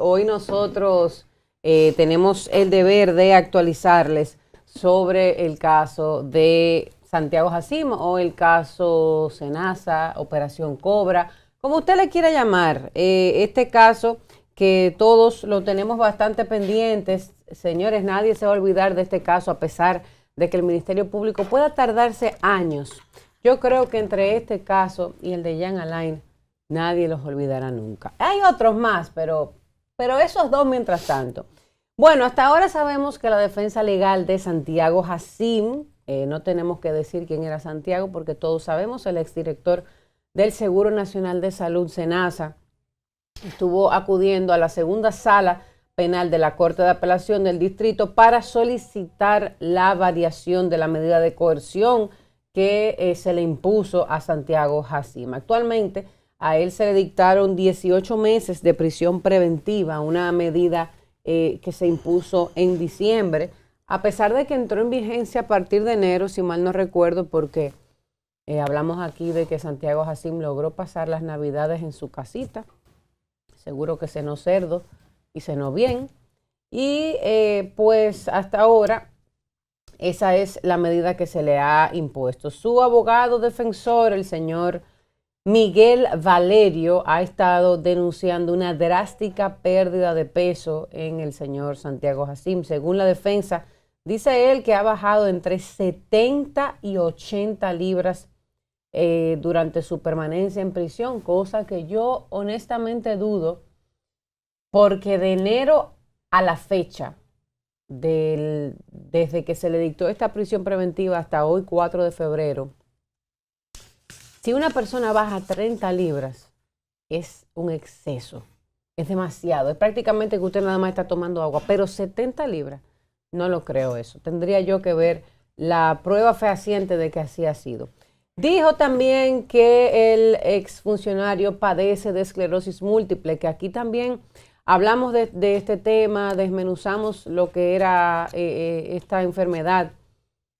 hoy nosotros tenemos el deber de actualizarles sobre el caso de Santiago Jacim o el caso Senasa, Operación Cobra, como usted le quiera llamar. Este caso que todos lo tenemos bastante pendientes, señores, nadie se va a olvidar de este caso a pesar de que el Ministerio Público pueda tardarse años. Yo creo que entre este caso y el de Jean Alain, nadie los olvidará nunca. Hay otros más, pero esos dos mientras tanto. Bueno, hasta ahora sabemos que la defensa legal de Santiago Jacim, no tenemos que decir quién era Santiago porque todos sabemos, el exdirector del Seguro Nacional de Salud, Senasa, estuvo acudiendo a la segunda sala penal de la Corte de Apelación del Distrito para solicitar la variación de la medida de coerción que se le impuso a Santiago Jacim. Actualmente a él se le dictaron 18 meses de prisión preventiva, una medida que se impuso en diciembre, a pesar de que entró en vigencia a partir de enero, si mal no recuerdo, porque hablamos aquí de que Santiago Jacim logró pasar las Navidades en su casita, seguro que cenó cerdo y cenó bien, y pues hasta ahora esa es la medida que se le ha impuesto. Su abogado defensor, el señor Miguel Valerio, ha estado denunciando una drástica pérdida de peso en el señor Santiago Jacim. Según la defensa, dice él que ha bajado entre 70 y 80 libras durante su permanencia en prisión, cosa que yo honestamente dudo, porque de enero a la fecha, desde que se le dictó esta prisión preventiva hasta hoy, 4 de febrero, si una persona baja 30 libras, es un exceso, es demasiado, es prácticamente que usted nada más está tomando agua, pero 70 libras, no lo creo eso. Tendría yo que ver la prueba fehaciente de que así ha sido. Dijo también que el exfuncionario padece de esclerosis múltiple, que aquí también hablamos de este tema, desmenuzamos lo que era esta enfermedad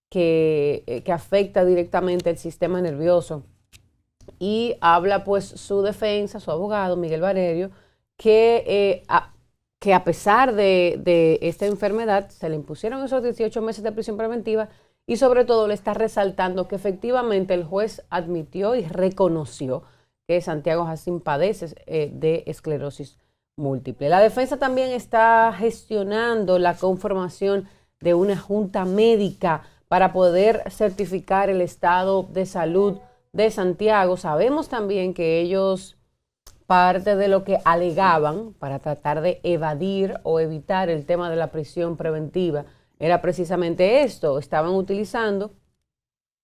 que afecta directamente el sistema nervioso. Y habla pues su defensa, su abogado, Miguel Valerio, que a pesar de esta enfermedad se le impusieron esos 18 meses de prisión preventiva y sobre todo le está resaltando que efectivamente el juez admitió y reconoció que Santiago Jacim padece de esclerosis múltiple. La defensa también está gestionando la conformación de una junta médica para poder certificar el estado de salud de Santiago. Sabemos también que ellos, parte de lo que alegaban para tratar de evadir o evitar el tema de la prisión preventiva, era precisamente esto. Estaban utilizando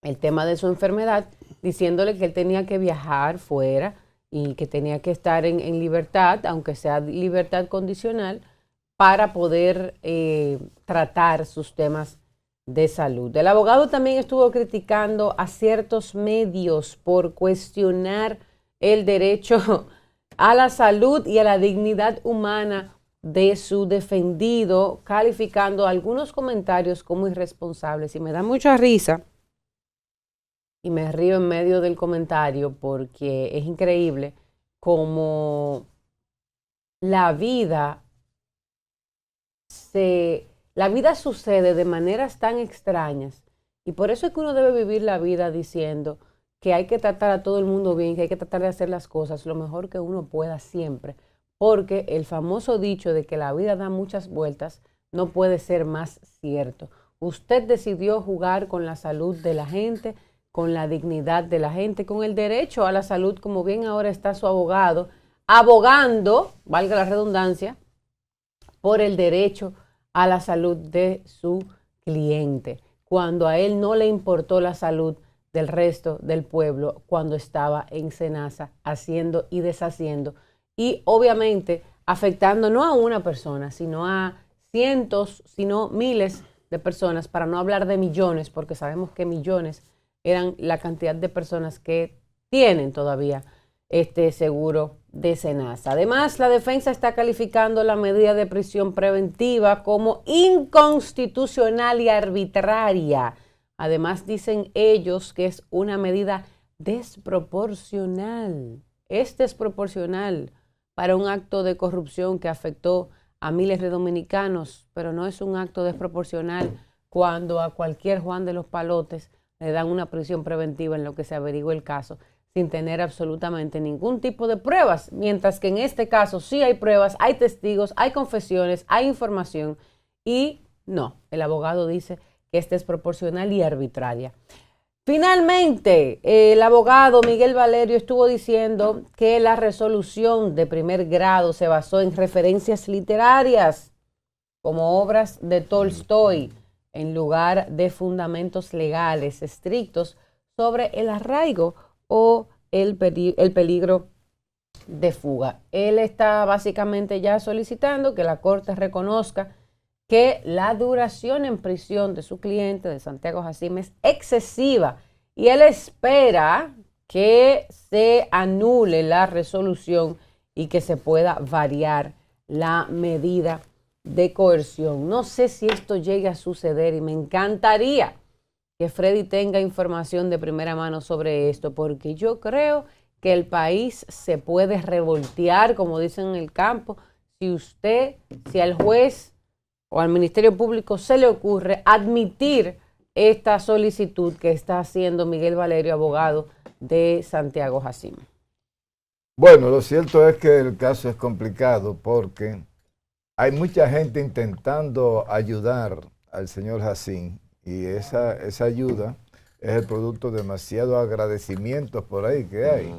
el tema de su enfermedad, diciéndole que él tenía que viajar fuera y que tenía que estar en libertad, aunque sea libertad condicional, para poder tratar sus temas de salud. El abogado también estuvo criticando a ciertos medios por cuestionar el derecho a la salud y a la dignidad humana de su defendido, calificando algunos comentarios como irresponsables. Y me da mucha risa y me río en medio del comentario porque es increíble cómo la vida sucede de maneras tan extrañas, y por eso es que uno debe vivir la vida diciendo que hay que tratar a todo el mundo bien, que hay que tratar de hacer las cosas lo mejor que uno pueda siempre, porque el famoso dicho de que la vida da muchas vueltas no puede ser más cierto. Usted decidió jugar con la salud de la gente, con la dignidad de la gente, con el derecho a la salud, como bien ahora está su abogado, abogando, valga la redundancia, por el derecho a la salud de su cliente, cuando a él no le importó la salud del resto del pueblo cuando estaba en Senasa haciendo y deshaciendo, y obviamente afectando no a una persona, sino a cientos, sino miles de personas, para no hablar de millones, porque sabemos que millones eran la cantidad de personas que tienen todavía este seguro de Senasa. Además, la defensa está calificando la medida de prisión preventiva como inconstitucional y arbitraria. Además, dicen ellos que es una medida desproporcional. Es desproporcional para un acto de corrupción que afectó a miles de dominicanos, pero no es un acto desproporcional cuando a cualquier Juan de los Palotes le dan una prisión preventiva en lo que se averigua el caso, sin tener absolutamente ningún tipo de pruebas, mientras que en este caso sí hay pruebas, hay testigos, hay confesiones, hay información, y no, el abogado dice que es desproporcional y arbitraria. Finalmente, el abogado Miguel Valerio estuvo diciendo que la resolución de primer grado se basó en referencias literarias como obras de Tolstoy, en lugar de fundamentos legales estrictos sobre el arraigo o el peligro de fuga. Él está básicamente ya solicitando que la Corte reconozca que la duración en prisión de su cliente, de Santiago Jacín, es excesiva, y él espera que se anule la resolución y que se pueda variar la medida de coerción. No sé si esto llegue a suceder y me encantaría que Freddy tenga información de primera mano sobre esto, porque yo creo que el país se puede revoltear, como dicen en el campo, si al juez o al Ministerio Público se le ocurre admitir esta solicitud que está haciendo Miguel Valerio, abogado de Santiago Jacín. Bueno, lo cierto es que el caso es complicado porque hay mucha gente intentando ayudar al señor Jacín, y esa ayuda es el producto de demasiados agradecimientos por ahí que hay.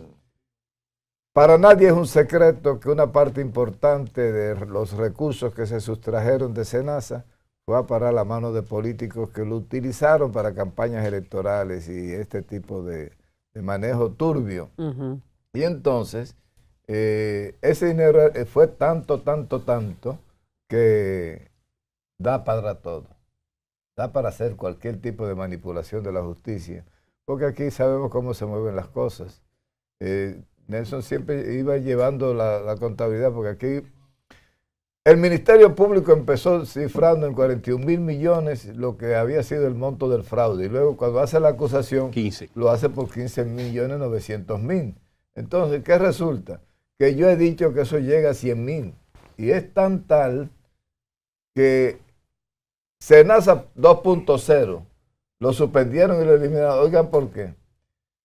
Para nadie es un secreto que una parte importante de los recursos que se sustrajeron de SENASA fue a parar la mano de políticos que lo utilizaron para campañas electorales y este tipo de manejo turbio. Y entonces, ese dinero fue tanto que da para todo. Da para hacer cualquier tipo de manipulación de la justicia, porque aquí sabemos cómo se mueven las cosas. Nelson siempre iba llevando la contabilidad, porque aquí el Ministerio Público empezó cifrando en 41,000 millones lo que había sido el monto del fraude, y luego cuando hace la acusación 15. lo hace por 15,900,000. Entonces, ¿qué resulta? Que yo he dicho que eso llega a 100,000, y es tan tal que SENASA 2.0 lo suspendieron y lo eliminaron. Oigan, ¿por qué?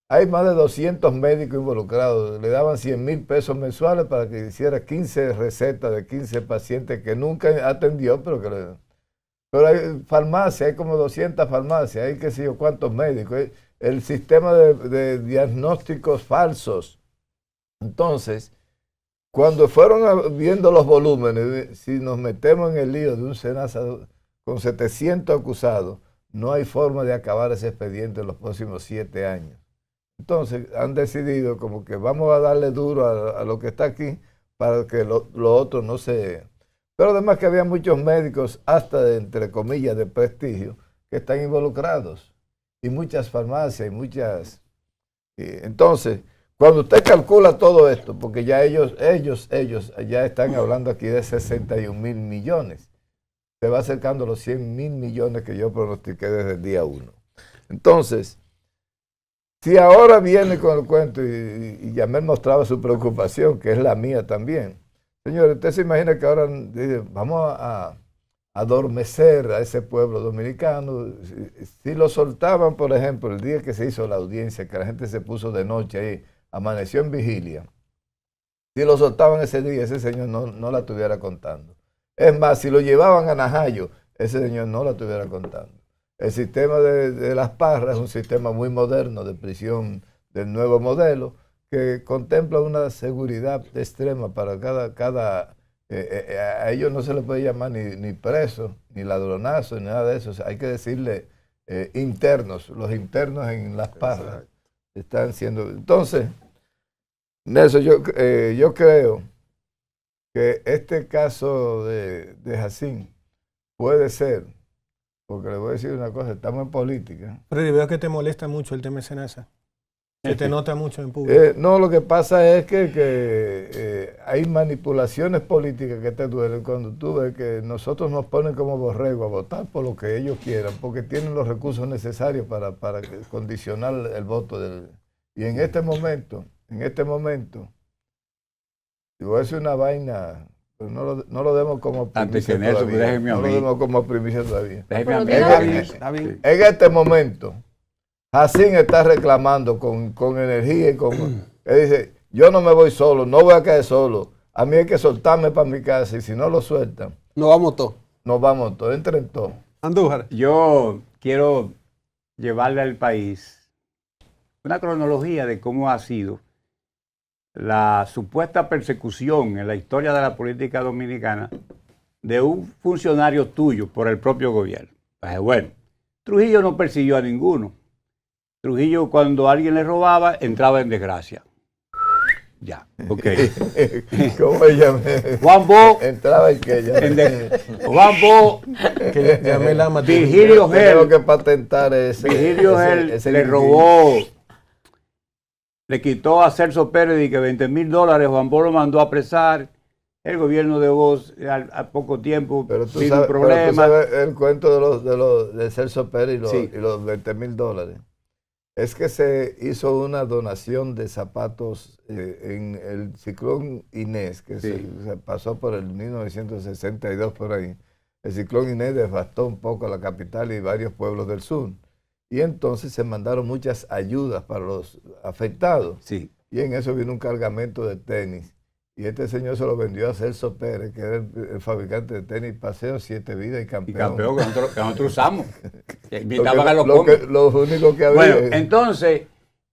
Hay más de 200 médicos involucrados. Le daban 100,000 pesos mensuales para que hiciera 15 recetas de 15 pacientes que nunca atendió, pero hay farmacias, hay como 200 farmacias, hay qué sé yo cuántos médicos. El sistema de diagnósticos falsos. Entonces, cuando fueron viendo los volúmenes, si nos metemos en el lío de un SENASA con 700 acusados, no hay forma de acabar ese expediente en los próximos 7 años. Entonces han decidido como que vamos a darle duro a lo que está aquí para que lo otro no se... Pero además que había muchos médicos, hasta de, entre comillas, de prestigio, que están involucrados, y muchas farmacias y muchas... entonces, cuando usted calcula todo esto, porque ya ellos ya están hablando aquí de 61,000 millones, se va acercando a los 100,000 millones que yo pronostiqué desde el día 1. Entonces, si ahora viene con el cuento, y Yamel mostraba su preocupación, que es la mía también. Señores, usted se imagina que ahora dice, vamos a adormecer a ese pueblo dominicano. Si lo soltaban, por ejemplo, el día que se hizo la audiencia, que la gente se puso de noche ahí, amaneció en vigilia, si lo soltaban ese día, ese señor no la estuviera contando. Es más, si lo llevaban a Najayo, ese señor no la estuviera contando. El sistema de Las Parras es un sistema muy moderno de prisión del nuevo modelo, que contempla una seguridad extrema para cada a ellos no se les puede llamar ni preso, ni ladronazo, ni nada de eso. O sea, hay que decirle internos. Los internos en Las Parras están siendo... Entonces, Nelson, yo creo que este caso de Jacín puede ser, porque le voy a decir una cosa, estamos en política. Freddy, veo que te molesta mucho el tema de SENASA. Se te nota mucho en público. No, lo que pasa es que hay manipulaciones políticas que te duelen cuando tú ves que nosotros nos ponen como borrego a votar por lo que ellos quieran, porque tienen los recursos necesarios para condicionar el voto. Y en este momento, Yo voy a decir una vaina, pero no lo demos como Antes que primicia Nelson, todavía. déjeme a No lo mí. demos como primicia todavía. Déjeme a mí. Pero Está bien, está bien. En este momento, Jacín está reclamando con energía y con... Él dice, yo no me voy solo, no voy a caer solo. A mí hay que soltarme para mi casa y si no lo sueltan, Nos vamos todos. nos vamos todos, entren todos. Andújar. Yo quiero llevarle al país una cronología de cómo ha sido la supuesta persecución en la historia de la política dominicana de un funcionario tuyo por el propio gobierno. Pues bueno, Trujillo no persiguió a ninguno. Trujillo, cuando alguien le robaba, entraba en desgracia. Ya, ok. ¿Cómo se llama? Juan Bo, Entraba y que ya... Juan Bo, Que llamé la matriz. Virgilio Tengo Gel, que patentar ese. Virgilio Gel ese le Virgilio. robó, le quitó a Celso Pérez y que $20,000, Juan Bo lo mandó a apresar. El gobierno de Voz a poco tiempo Pero tú vino un sabes, pero tú problema. sabes el cuento de Celso Pérez Sí. y los $20,000. Es que se hizo una donación de zapatos en el ciclón Inés, que Sí. se pasó por el 1962 por ahí. El ciclón Inés devastó un poco la capital y varios pueblos del sur. Y entonces se mandaron muchas ayudas para los afectados. Sí. Y en eso vino un cargamento de tenis. Y este señor se lo vendió a Celso Pérez, que era el fabricante de tenis Paseo, Siete Vidas y Y Campeón. campeón que nosotros usamos. Que Lo invitaban a los lo combos. lo único que había. Bueno, entonces,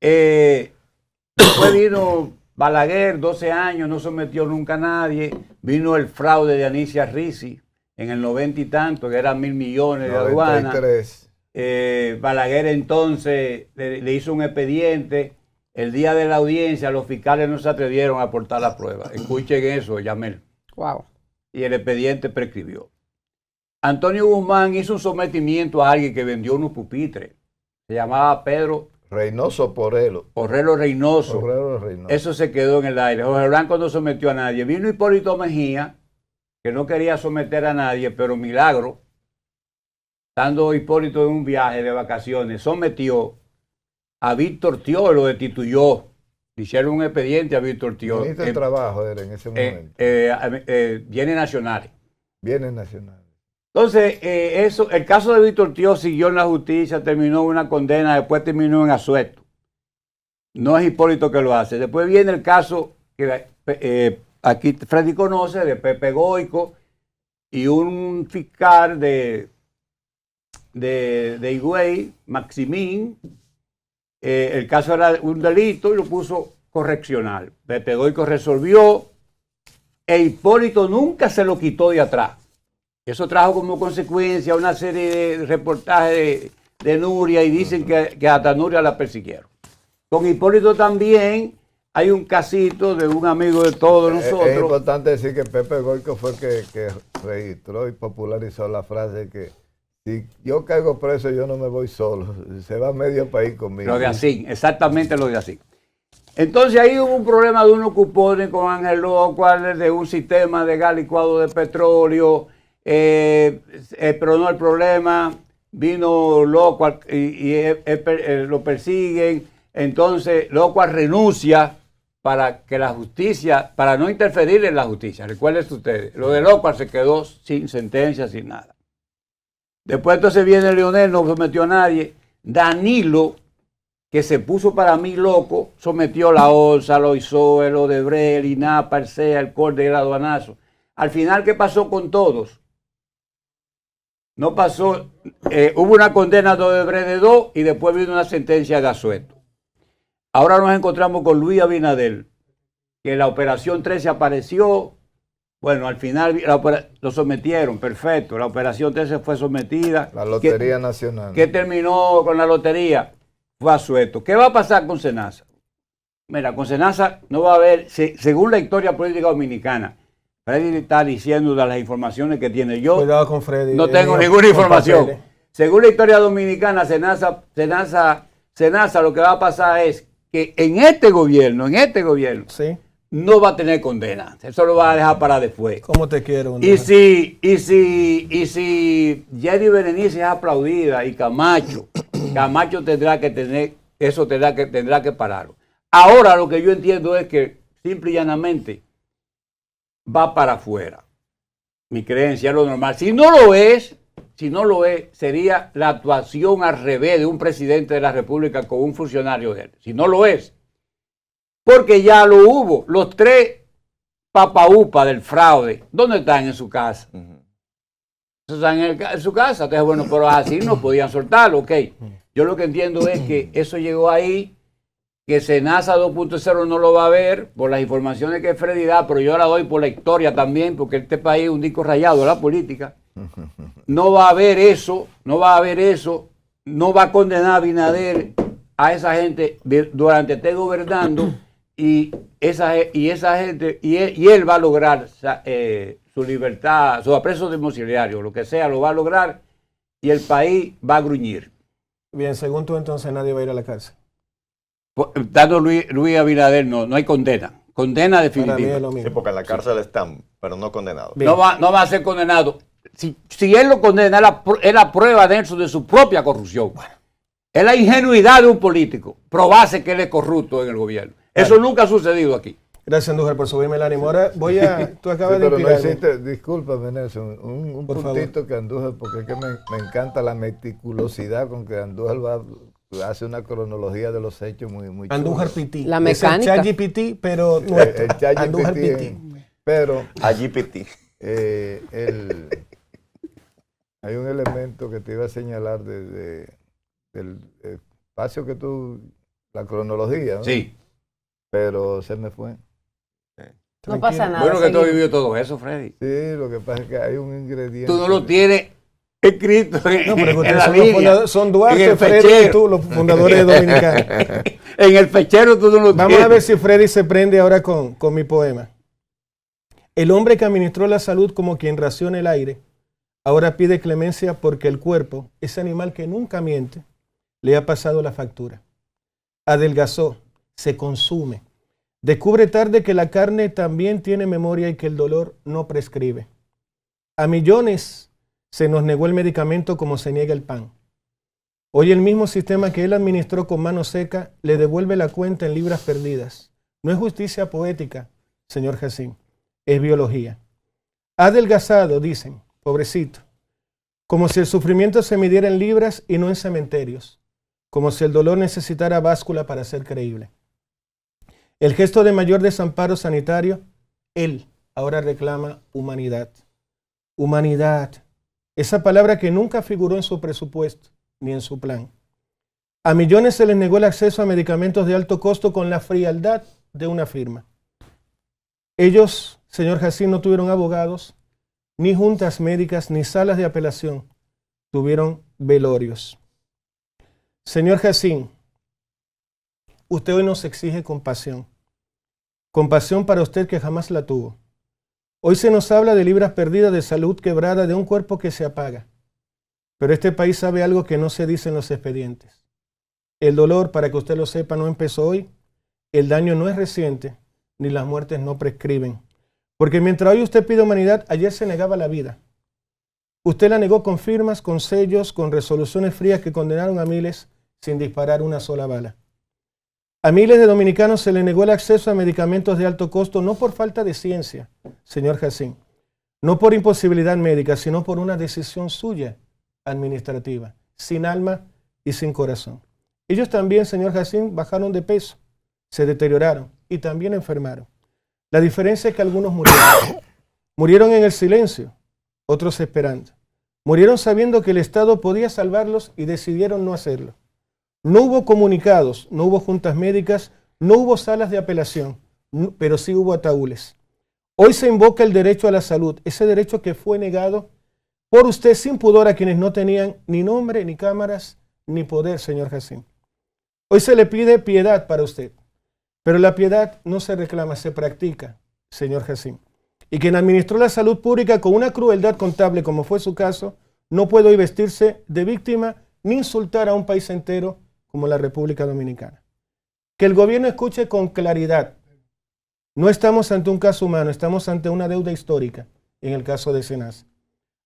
después vino Balaguer, 12 años, no sometió nunca a nadie. Vino el fraude de Anicia Risi en el 90 y tanto, que eran 1.000 millones de aduana. 93. Balaguer entonces le hizo un expediente. El día de la audiencia, los fiscales no se atrevieron a aportar la prueba. Escuchen eso, Yamel. Wow. Y el expediente prescribió. Antonio Guzmán hizo un sometimiento a alguien que vendió unos pupitres. Se llamaba Pedro Reynoso Porelo. Orrelo Reynoso. Porelo Reynoso. Eso se quedó en el aire. Jorge Blanco no sometió a nadie. Vino Hipólito Mejía, que no quería someter a nadie, pero milagro, estando Hipólito en un viaje de vacaciones, sometió a Víctor Tío, lo destituyó. Le hicieron un expediente a Víctor Tío. Ministro de Trabajo era en ese momento. Bienes nacionales. Bienes nacionales. Entonces, el caso de Víctor Tío siguió en la justicia, terminó en una condena, después terminó en asueto. No es Hipólito que lo hace. Después viene el caso que aquí Freddy conoce, de Pepe Goico y un fiscal de Higüey, Maximín. El caso era un delito y lo puso correccional. Pepe Goico resolvió e Hipólito nunca se lo quitó de atrás. Eso trajo como consecuencia una serie de reportajes de Nuria y dicen que hasta Nuria la persiguieron. Con Hipólito también hay un casito de un amigo de todos nosotros. Es importante decir que Pepe Goico fue el que registró y popularizó la frase que si yo caigo preso, yo no me voy solo. Se va medio país conmigo. Lo de así, exactamente lo de así. Entonces ahí hubo un problema de unos cupones con Ángel Locual, de un sistema de gas licuado de petróleo, pero no el problema. Vino Locual y lo persiguen. Entonces Locual renuncia para que la justicia, para no interferir en la justicia. Recuerden ustedes, lo de Locual se quedó sin sentencia, sin nada. Después entonces viene Leonel, no sometió a nadie. Danilo, que se puso para mí loco, sometió la OLSA, lo hizo, el Odebrecht, el INAPA, el CEA, el CORDE, el aduanazo. Al final, ¿qué pasó con todos? No pasó, hubo una condena de Odebrecht de 2 y después vino una sentencia de asueto. Ahora nos encontramos con Luis Abinader, que la operación 13 apareció. Bueno, al final lo sometieron, perfecto. La operación 13 fue sometida. La Lotería Nacional. ¿Qué terminó con la lotería? Fue asueto. ¿Qué va a pasar con Senasa? Mira, con Senasa no va a haber, según la historia política dominicana, Freddy está diciendo de las informaciones que tiene yo. Cuidado con Freddy. No tengo ninguna información. Según la historia dominicana, Senasa, lo que va a pasar es que en este gobierno, Sí. no va a tener condena. Eso lo va a dejar para después. ¿Cómo te quiero? Y si Jerry Berenice es aplaudida y Camacho tendrá que tener, eso tendrá que pararlo. Ahora lo que yo entiendo es que simple y llanamente va para afuera. Mi creencia es lo normal. Si no lo es, sería la actuación al revés de un presidente de la República con un funcionario de él. Si no lo es. Porque ya lo hubo. Los 3 papaupas del fraude, ¿dónde están? En su casa. Están en su casa. Entonces, bueno, pero así no podían soltarlo. Ok. Yo lo que entiendo es que eso llegó ahí, que Senasa 2.0 no lo va a ver por las informaciones que Freddy da, pero yo la doy por la historia también, porque este país es un disco rayado de la política. No va a haber eso, no va a condenar a Abinader a esa gente durante esté gobernando y esa gente, y él va a lograr su libertad, su aprecio domiciliario, lo que sea, lo va a lograr y el país va a gruñir. Bien, según tú entonces nadie va a ir a la cárcel. Dando Luis Abinader no hay condena. Condena definitiva. Para mí es lo mismo. Sí, porque en la cárcel están, pero no condenados. No va a ser condenado. Si él lo condena, es la prueba de eso de su propia corrupción. Bueno, es la ingenuidad de un político probarse que él es corrupto en el gobierno. Eso nunca ha sucedido aquí. Gracias, Andújar, por subirme el ánimo. Ahora tú acabas de pero no inspirarme. existe, discúlpame, Nelson, un puntito que Andújar, porque es que me encanta la meticulosidad con que Andújar hace una cronología de los hechos muy Andújar chula. PT. La mecánica. Es el ChatGPT, pero nuestro. El ChatGPT, Andújar PT. pero AGPT. hay un elemento que te iba a señalar del espacio que la cronología, ¿no? Sí. Pero se me fue. No pasa nada. Bueno, que tú has seguimos. vivido todo eso, Freddy. Sí, lo que pasa es que hay un ingrediente. Tú no lo tienes escrito No, pero en ustedes la son los línea. fundadores, son Duarte, en el Freddy y fechero. tú, los fundadores de Dominicana. En el fechero tú no lo Vamos tienes. a ver si Freddy se prende ahora con mi poema. El hombre que administró la salud como quien raciona el aire, ahora pide clemencia porque el cuerpo, ese animal que nunca miente, le ha pasado la factura. Adelgazó, se consume. Descubre tarde que la carne también tiene memoria y que el dolor no prescribe. A millones se nos negó el medicamento como se niega el pan. Hoy el mismo sistema que él administró con mano seca le devuelve la cuenta en libras perdidas. No es justicia poética, señor Jacín, es biología. Ha adelgazado, dicen, pobrecito, como si el sufrimiento se midiera en libras y no en cementerios, como si el dolor necesitara báscula para ser creíble. El gesto de mayor desamparo sanitario, él ahora reclama humanidad. Humanidad, esa palabra que nunca figuró en su presupuesto ni en su plan. A millones se les negó el acceso a medicamentos de alto costo con la frialdad de una firma. Ellos, señor Jacín, no tuvieron abogados, ni juntas médicas, ni salas de apelación. Tuvieron velorios. Señor Jacín, usted hoy nos exige compasión. Compasión para usted que jamás la tuvo. Hoy se nos habla de libras perdidas, de salud quebrada, de un cuerpo que se apaga. Pero este país sabe algo que no se dice en los expedientes. El dolor, para que usted lo sepa, no empezó hoy. El daño no es reciente, ni las muertes no prescriben. Porque mientras hoy usted pide humanidad, ayer se negaba la vida. Usted la negó con firmas, con sellos, con resoluciones frías que condenaron a miles sin disparar una sola bala. A miles de dominicanos se les negó el acceso a medicamentos de alto costo, no por falta de ciencia, señor Jacín, no por imposibilidad médica, sino por una decisión suya administrativa, sin alma y sin corazón. Ellos también, señor Jacín, bajaron de peso, se deterioraron y también enfermaron. La diferencia es que algunos murieron. Murieron en el silencio, otros esperando. Murieron sabiendo que el Estado podía salvarlos y decidieron no hacerlo. No hubo comunicados, no hubo juntas médicas, no hubo salas de apelación, pero sí hubo ataúdes. Hoy se invoca el derecho a la salud, ese derecho que fue negado por usted sin pudor a quienes no tenían ni nombre, ni cámaras, ni poder, señor Jacín. Hoy se le pide piedad para usted, pero la piedad no se reclama, se practica, señor Jacín. Y quien administró la salud pública con una crueldad contable, como fue su caso, no puede hoy vestirse de víctima ni insultar a un país entero como la República Dominicana. Que el gobierno escuche con claridad. No estamos ante un caso humano, estamos ante una deuda histórica, en el caso de Senasa.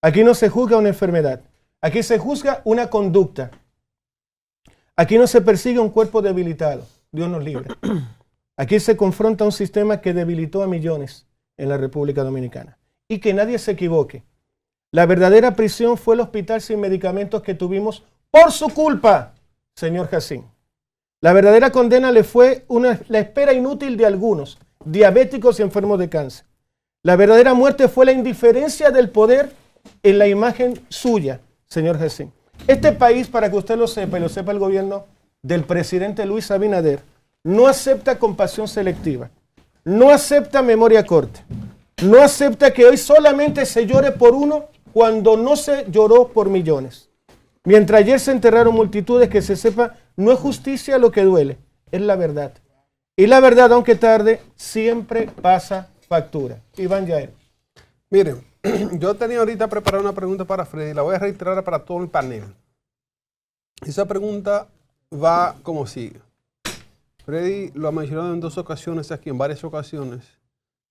Aquí no se juzga una enfermedad, aquí se juzga una conducta. Aquí no se persigue un cuerpo debilitado, Dios nos libre. Aquí se confronta un sistema que debilitó a millones en la República Dominicana. Y que nadie se equivoque. La verdadera prisión fue el hospital sin medicamentos que tuvimos por su culpa, señor Jacín. La verdadera condena le fue la espera inútil de algunos, diabéticos y enfermos de cáncer. La verdadera muerte fue la indiferencia del poder en la imagen suya, señor Jacín. Este país, para que usted lo sepa y lo sepa el gobierno del presidente Luis Abinader, no acepta compasión selectiva, no acepta memoria corta, no acepta que hoy solamente se llore por uno cuando no se lloró por millones. Mientras ayer se enterraron multitudes, que se sepa, no es justicia lo que duele, es la verdad. Y la verdad, aunque tarde, siempre pasa factura. Iván Yael. Miren, yo tenía ahorita preparada una pregunta para Freddy, la voy a reiterar para todo el panel. Esa pregunta va como sigue. Freddy lo ha mencionado en 2 ocasiones aquí, en varias ocasiones,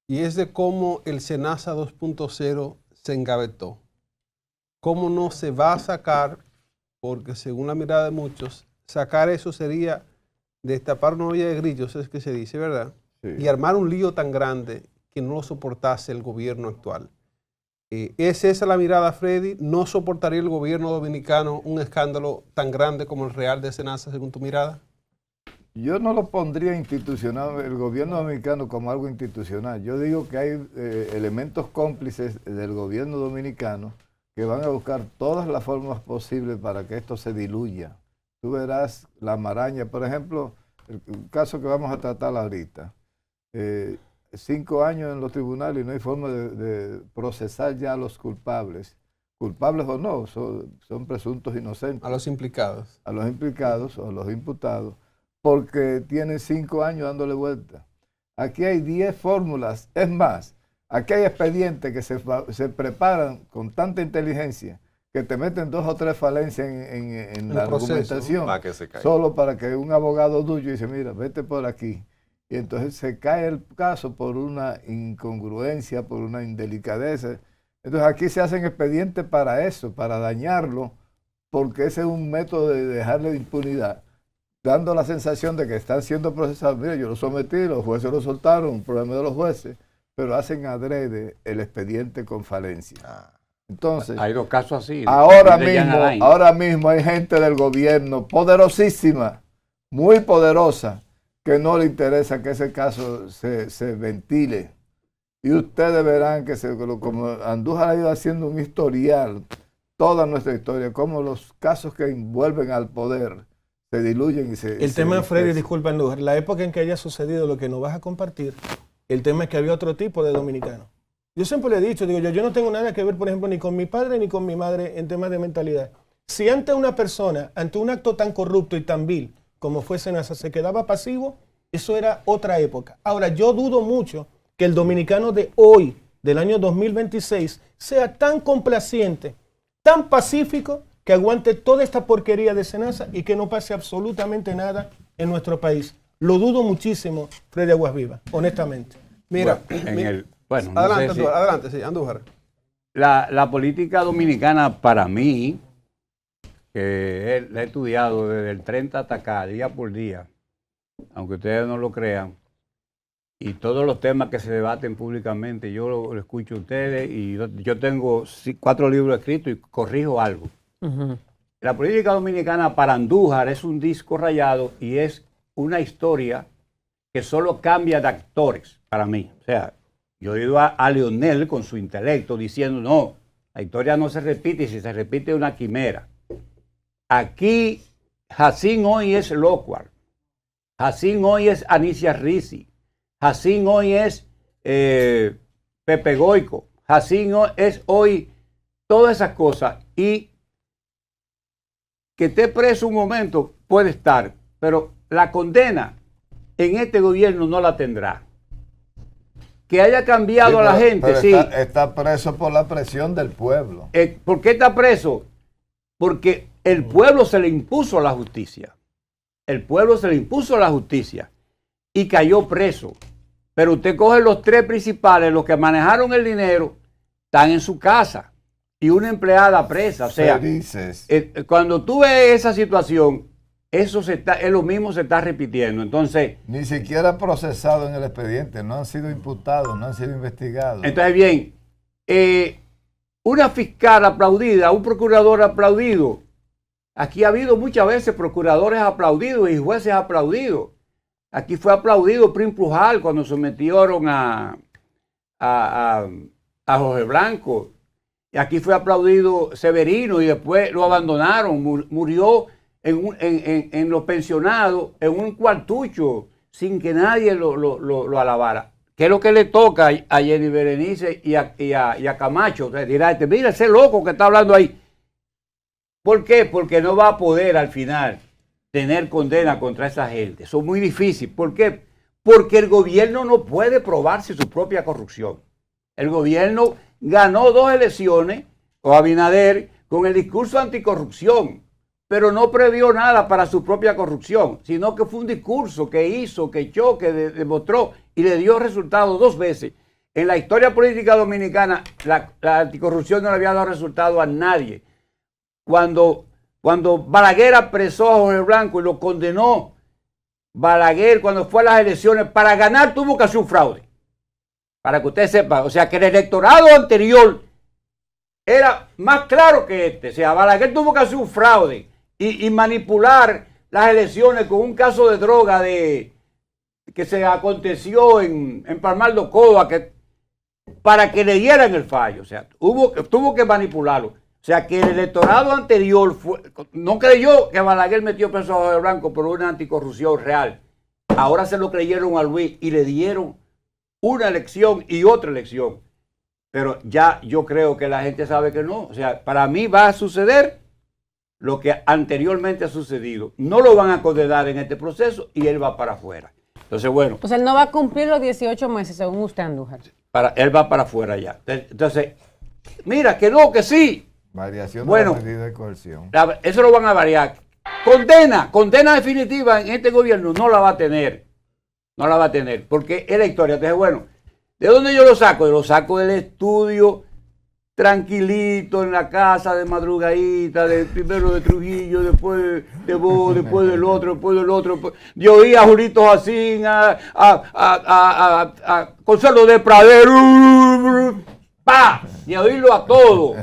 y es de cómo el SENASA 2.0 se engavetó. Cómo no se va a sacar, porque según la mirada de muchos, sacar eso sería destapar una olla de grillos, es que se dice, ¿verdad? Sí. Y armar un lío tan grande que no lo soportase el gobierno actual. ¿Es esa la mirada, Freddy? ¿No soportaría el gobierno dominicano un escándalo tan grande como el real de SENASA, según tu mirada? Yo no lo pondría institucional, el gobierno dominicano, como algo institucional. Yo digo que hay elementos cómplices del gobierno dominicano que van a buscar todas las formas posibles para que esto se diluya. Tú verás la maraña, por ejemplo, el caso que vamos a tratar ahorita. 5 años en los tribunales y no hay forma de procesar ya a los culpables. Culpables o no, son presuntos inocentes. A los implicados. A los implicados o a los imputados, porque tienen 5 años dándole vuelta. Aquí hay 10 fórmulas. Es más, aquí hay expedientes que se preparan con tanta inteligencia que te meten 2 o 3 falencias en la argumentación, solo para que un abogado tuyo dice, mira, vete por aquí. Y entonces se cae el caso por una incongruencia, por una indelicadeza. Entonces aquí se hacen expedientes para eso, para dañarlo, porque ese es un método de dejarle impunidad, dando la sensación de que están siendo procesados. Mira, yo lo sometí, los jueces lo soltaron, un problema de los jueces, pero hacen adrede el expediente con falencia. Entonces, hay 2 casos así. Ahora mismo hay gente del gobierno poderosísima, muy poderosa, que no le interesa que ese caso se ventile. Y ustedes verán que como Andújar ha ido haciendo un historial, toda nuestra historia, como los casos que envuelven al poder se diluyen y se... El tema, Freddy, disculpa Andújar, la época en que haya sucedido lo que nos vas a compartir, el tema es que había otro tipo de dominicano. Yo siempre le he dicho, digo yo no tengo nada que ver, por ejemplo, ni con mi padre ni con mi madre en temas de mentalidad. Si ante una persona, ante un acto tan corrupto y tan vil como fue SENASA, se quedaba pasivo, eso era otra época. Ahora, yo dudo mucho que el dominicano de hoy, del año 2026, sea tan complaciente, tan pacífico, que aguante toda esta porquería de SENASA y que no pase absolutamente nada en nuestro país. Lo dudo muchísimo, Freddy Aguasvivas, honestamente. Mira, adelante, sí, Andújar. La política dominicana, para mí, que la he estudiado desde el 30 hasta acá, día por día, aunque ustedes no lo crean, y todos los temas que se debaten públicamente, yo lo escucho a ustedes y yo tengo 4 libros escritos y corrijo algo. La política dominicana para Andújar es un disco rayado y es una historia que solo cambia de actores, para mí. O sea, yo he oído a Leonel con su intelecto diciendo, no, la historia no se repite y si se repite es una quimera. Aquí, Jacín hoy es Lockhart, Jacín hoy es Anicia Risi, Jacín hoy es Pepe Goico, Jacín es hoy todas esas cosas. Y que esté preso un momento puede estar, pero la condena en este gobierno no la tendrá. Que haya cambiado a la gente, sí. Está preso por la presión del pueblo. ¿Por qué está preso? Porque el pueblo se le impuso la justicia. El pueblo se le impuso la justicia y cayó preso. Pero usted coge los 3 principales, los que manejaron el dinero, están en su casa. Y una empleada presa. O sea, cuando tú ves esa situación, eso es lo mismo se está repitiendo. Entonces, Ni siquiera procesado en el expediente, no han sido imputados, no han sido investigados. entonces bien, una fiscal aplaudida, un procurador aplaudido. Aquí ha habido muchas veces procuradores aplaudidos y jueces aplaudidos. Aquí fue aplaudido Prim Pujal cuando sometieron a Jorge Blanco. Y aquí fue aplaudido Severino y después lo abandonaron. Murió en los pensionados, en un cuartucho, sin que nadie lo alabara. ¿Qué es lo que le toca a Jenny Berenice y a Camacho? Entonces dirá, mira ese loco que está hablando ahí. ¿Por qué? Porque no va a poder al final tener condena contra esa gente. Eso es muy difícil. ¿Por qué? Porque el gobierno no puede probarse su propia corrupción. El gobierno ganó 2 elecciones, o Abinader, con el discurso anticorrupción, pero no previó nada para su propia corrupción, sino que fue un discurso que hizo, que echó, que demostró y le dio resultado 2 veces. En la historia política dominicana, la anticorrupción no le había dado resultado a nadie. Cuando Balaguer apresó a Jorge Blanco y lo condenó, Balaguer cuando fue a las elecciones, para ganar tuvo que hacer un fraude. Para que usted sepa, o sea que el electorado anterior era más claro que este. O sea, Balaguer tuvo que hacer un fraude y manipular las elecciones con un caso de droga que se aconteció en Palmar de Ocoa, para que le dieran el fallo. O sea, tuvo que manipularlo. O sea, que el electorado anterior no creyó que Balaguer metió preso a Jorge Blanco por una anticorrupción real. Ahora se lo creyeron a Luis y le dieron una elección y otra elección. Pero ya yo creo que la gente sabe que no. O sea, para mí va a suceder lo que anteriormente ha sucedido. No lo van a condenar en este proceso y él va para afuera. Entonces, bueno. Pues él no va a cumplir los 18 meses, según usted, Andújar. Él va para afuera ya. Entonces, mira, que no, que sí. Variación Bueno, de la medida de coerción. Eso lo van a variar. Condena definitiva en este gobierno no la va a tener. No la va a tener, porque es la historia. Entonces, bueno, ¿de dónde yo lo saco? Yo lo saco del estudio, tranquilito, en la casa, de madrugadita, primero de Trujillo, después de vos, después del otro, después del otro. De oír a Julito Jacín, a Consuelo de Pradero, ¡pa! Y a oírlo a todo.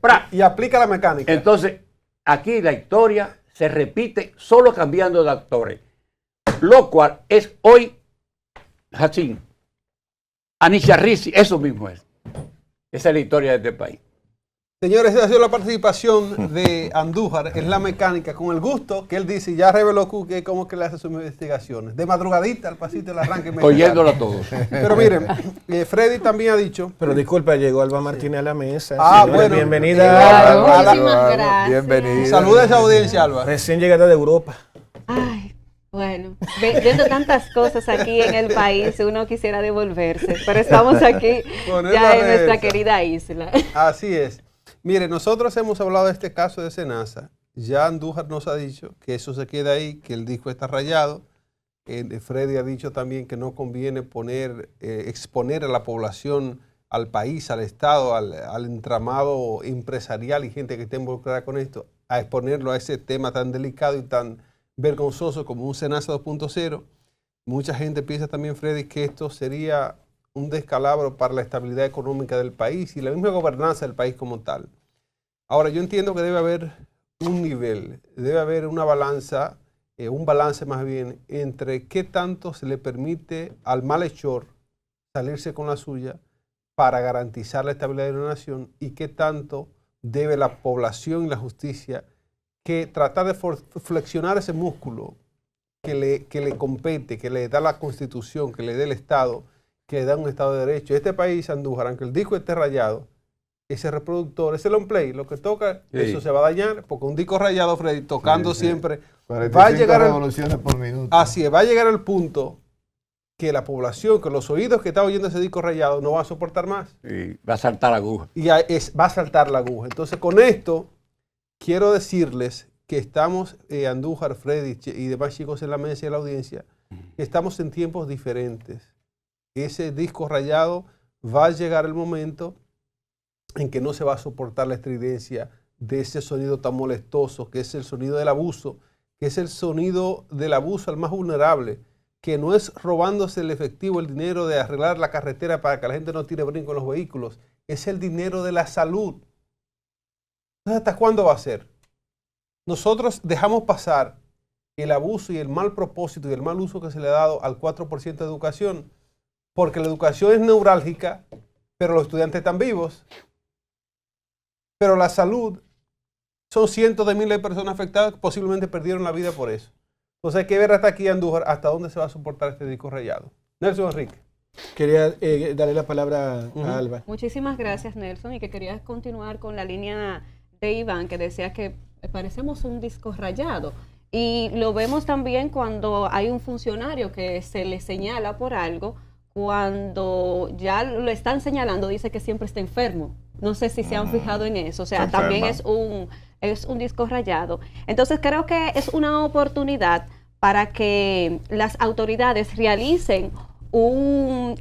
¡Pra! Y aplica la mecánica. Entonces, aquí la historia se repite solo cambiando de actores. Lo cual es hoy Jacín, Anisha Rizzi, eso mismo es. Esa es la historia de este país. Señores, esa ha sido la participación de Andújar en la mecánica, con el gusto que él dice, ya reveló que como que le hace sus investigaciones. De madrugadita al pasito del arranque. Oyéndolo a todos. Pero miren, Freddy también ha dicho. Pero disculpa, llegó Alba Martínez a la mesa. Ah, Señores, bueno. bienvenida. Muchísimas gracias. Bienvenida. Saluda a esa audiencia, Alba. Recién llegada de Europa. Ay, bueno, viendo tantas cosas aquí en el país, uno quisiera devolverse, pero estamos aquí Poner ya la en nuestra mesa. querida isla. Así es. Mire, nosotros hemos hablado de este caso de Senasa. Ya Andújar nos ha dicho que eso se queda ahí, que el disco está rayado. Freddy ha dicho también que no conviene exponer a la población, al país, al Estado, al entramado empresarial y gente que esté involucrada con esto, a exponerlo a ese tema tan delicado y tan vergonzoso como un Senasa 2.0. Mucha gente piensa también, Freddy, que esto sería un descalabro para la estabilidad económica del país y la misma gobernanza del país como tal. Ahora, yo entiendo que debe haber un nivel, debe haber una balanza, un balance más bien, entre qué tanto se le permite al malhechor salirse con la suya para garantizar la estabilidad de la nación y qué tanto debe la población y la justicia que tratar de flexionar ese músculo que le compete, que le da la Constitución, que le dé el Estado, que le da un Estado de Derecho. Este país, Andújar, aunque el disco esté rayado, ese reproductor, ese long play, lo que toca, sí, eso se va a dañar, porque un disco rayado, Freddy, tocando siempre, 45 va a llegar revoluciones por minuto. así es, va a llegar al punto que la población, que los oídos que están oyendo ese disco rayado no van a soportar más. Y va a saltar la aguja. Y va a saltar la aguja. Entonces, con esto, quiero decirles que estamos, Andújar, Freddy y demás chicos en la mesa y en la audiencia, que estamos en tiempos diferentes. Ese disco rayado va a llegar el momento en que no se va a soportar la estridencia de ese sonido tan molestoso, que es el sonido del abuso, que es el sonido del abuso al más vulnerable, que no es robándose el efectivo, el dinero de arreglar la carretera para que la gente no tire brinco en los vehículos, es el dinero de la salud. Entonces, ¿hasta cuándo va a ser? Nosotros dejamos pasar el abuso y el mal propósito y el mal uso que se le ha dado al 4% de educación, porque la educación es neurálgica, pero los estudiantes están vivos. Pero la salud, son cientos de miles de personas afectadas que posiblemente perdieron la vida por eso. Entonces hay que ver hasta aquí, Andújar, hasta dónde se va a soportar este disco rayado. Nelson Enrique. Quería darle la palabra a Alba. Muchísimas gracias, Nelson, y que quería continuar con la línea de Iván, que decía que parecemos un disco rayado. Y lo vemos también cuando hay un funcionario que se le señala por algo, cuando ya lo están señalando, dice que siempre está enfermo. No sé si se han fijado en eso. O sea, también es un disco rayado. Entonces creo que es una oportunidad para que las autoridades realicen un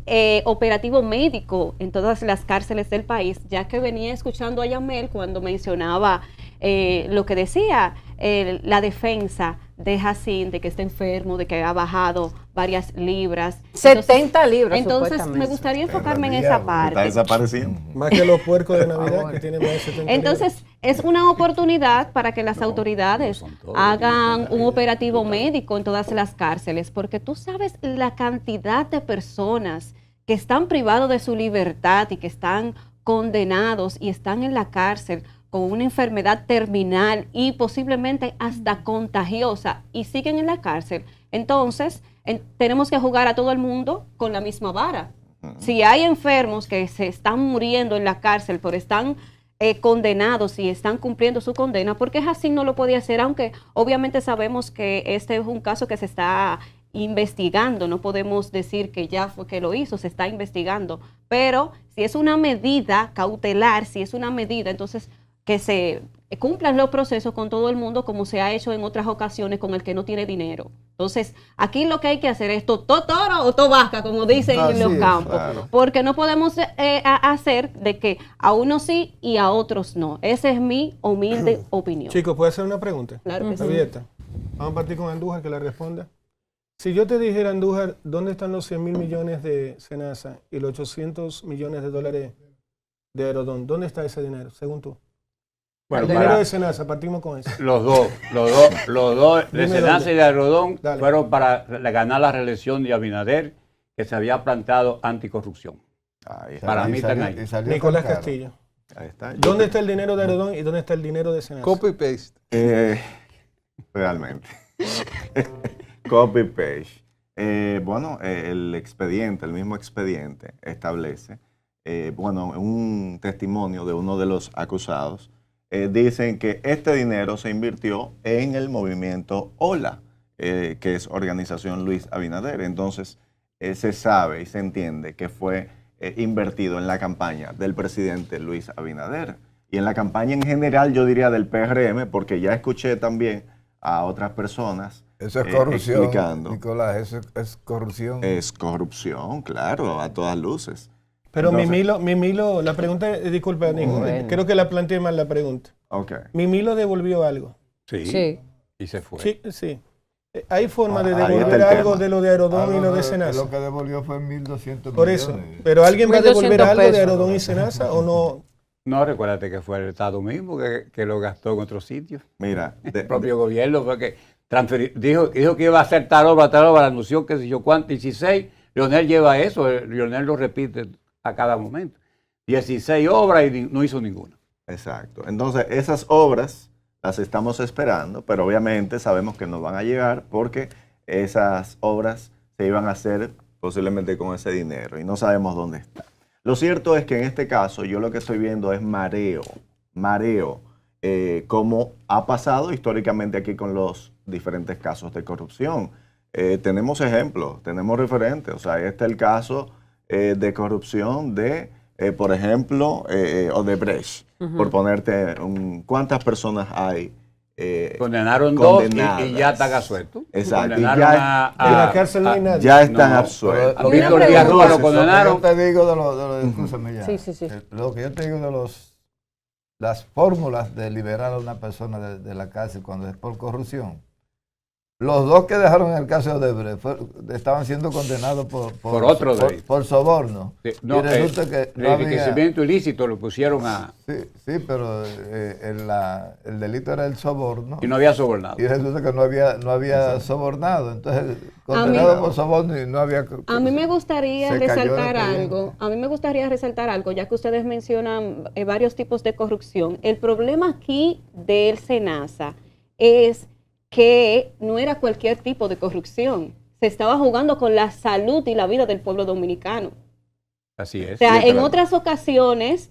operativo médico en todas las cárceles del país, ya que venía escuchando a Yamel cuando mencionaba lo que decía la defensa de Jacín, de que está enfermo, de que ha bajado varias libras. 70 libras. Entonces me gustaría enfocarme en esa parte. Está desapareciendo. Más que los puercos de Navidad que tienen más de 70 Entonces, es una oportunidad para que las autoridades hagan un operativo médico en todas las cárceles, porque tú sabes la cantidad de personas que están privados de su libertad y que están condenados y están en la cárcel con una enfermedad terminal y posiblemente hasta contagiosa y siguen en la cárcel. Entonces, tenemos que jugar a todo el mundo con la misma vara. Si hay enfermos que se están muriendo en la cárcel, pero están condenados y están cumpliendo su condena, porque así no lo podía hacer, aunque obviamente sabemos que este es un caso que se está investigando, no podemos decir que ya fue que lo hizo, se está investigando, pero si es una medida cautelar, si es una medida, entonces que se cumplan los procesos con todo el mundo como se ha hecho en otras ocasiones con el que no tiene dinero. Entonces, aquí lo que hay que hacer es toro o vaca, como dicen en los campos, claro. Porque no podemos hacer de que a unos sí y a otros no. Esa es mi humilde opinión. Chicos, ¿puedo hacer una pregunta? Claro que sí. Abierta. Vamos a partir con Andújar que la responda. Si yo te dijera, Andújar, ¿dónde están los 100.000 millones de Senasa y los 800 millones de dólares de Aerodón? ¿Dónde está ese dinero, según tú? Bueno, el dinero de Senasa, partimos con eso. Los dos de Senasa y de Aerodón fueron para ganar la reelección de Abinader, que se había plantado anticorrupción. Para mí están ahí. Nicolás Castillo. Ahí está. ¿Dónde está el dinero de Aerodón y dónde está el dinero de Senasa? Copy paste. Realmente. Copy paste. Bueno, el expediente, el mismo expediente establece, un testimonio de uno de los acusados. Dicen que este dinero se invirtió en el movimiento OLA, que es Organización Luis Abinader. Entonces, se sabe y se entiende que fue invertido en la campaña del presidente Luis Abinader. Y en la campaña en general, yo diría del PRM, porque ya escuché también a otras personas eso es corrupción, explicando. Nicolás, eso es corrupción. Es corrupción, claro, a todas luces. Pero entonces, Mimilo, la pregunta, disculpa, Nico, creo que la planteé mal la pregunta. Okay. Mimilo devolvió algo. Sí. Y se fue. Sí. ¿Hay forma de devolver algo de lo de Aerodón y lo de Senasa? Lo que devolvió fue 1.200 millones. Por eso. ¿Pero alguien va a devolver algo de Aerodón y Senasa o no? No, recuérdate que fue el Estado mismo que lo gastó en otros sitios. Mira, el propio gobierno fue que dijo que iba a hacer tal obra, anunció que si yo cuánto, 16. Leonel lleva eso, Leonel lo repite a cada momento. 16 obras y no hizo ninguna. Exacto. Entonces, esas obras las estamos esperando, pero obviamente sabemos que no van a llegar porque esas obras se iban a hacer posiblemente con ese dinero y no sabemos dónde está. Lo cierto es que en este caso yo lo que estoy viendo es mareo, como ha pasado históricamente aquí con los diferentes casos de corrupción. Tenemos ejemplos, tenemos referentes, o sea, este es el caso de corrupción de, por ejemplo, Odebrecht, por ponerte ¿cuántas personas hay? Condenaron dos y ya están absueltos. Exacto. Condenaron en la cárcel no hay nadie. Ya están absueltos. A Víctor Díaz Rúa lo condenaron. Lo que yo te digo de los escúchame ya. Sí. Lo que yo te digo de las fórmulas de liberar a una persona de la cárcel cuando es por corrupción. Los dos que dejaron el caso de Odebrecht estaban siendo condenados Por otro delito. por soborno. Sí, Y no, resulta que no había... enriquecimiento ilícito lo pusieron a... Sí, pero el delito era el soborno. Y no había sobornado. Y resulta que no había sobornado. Entonces, condenado por soborno y no había... A mí me gustaría Se cayó resaltar la algo. A mí me gustaría resaltar algo, ya que ustedes mencionan varios tipos de corrupción. El problema aquí del SENASA es que no era cualquier tipo de corrupción. Se estaba jugando con la salud y la vida del pueblo dominicano. Así es. O sea, en literal. otras ocasiones,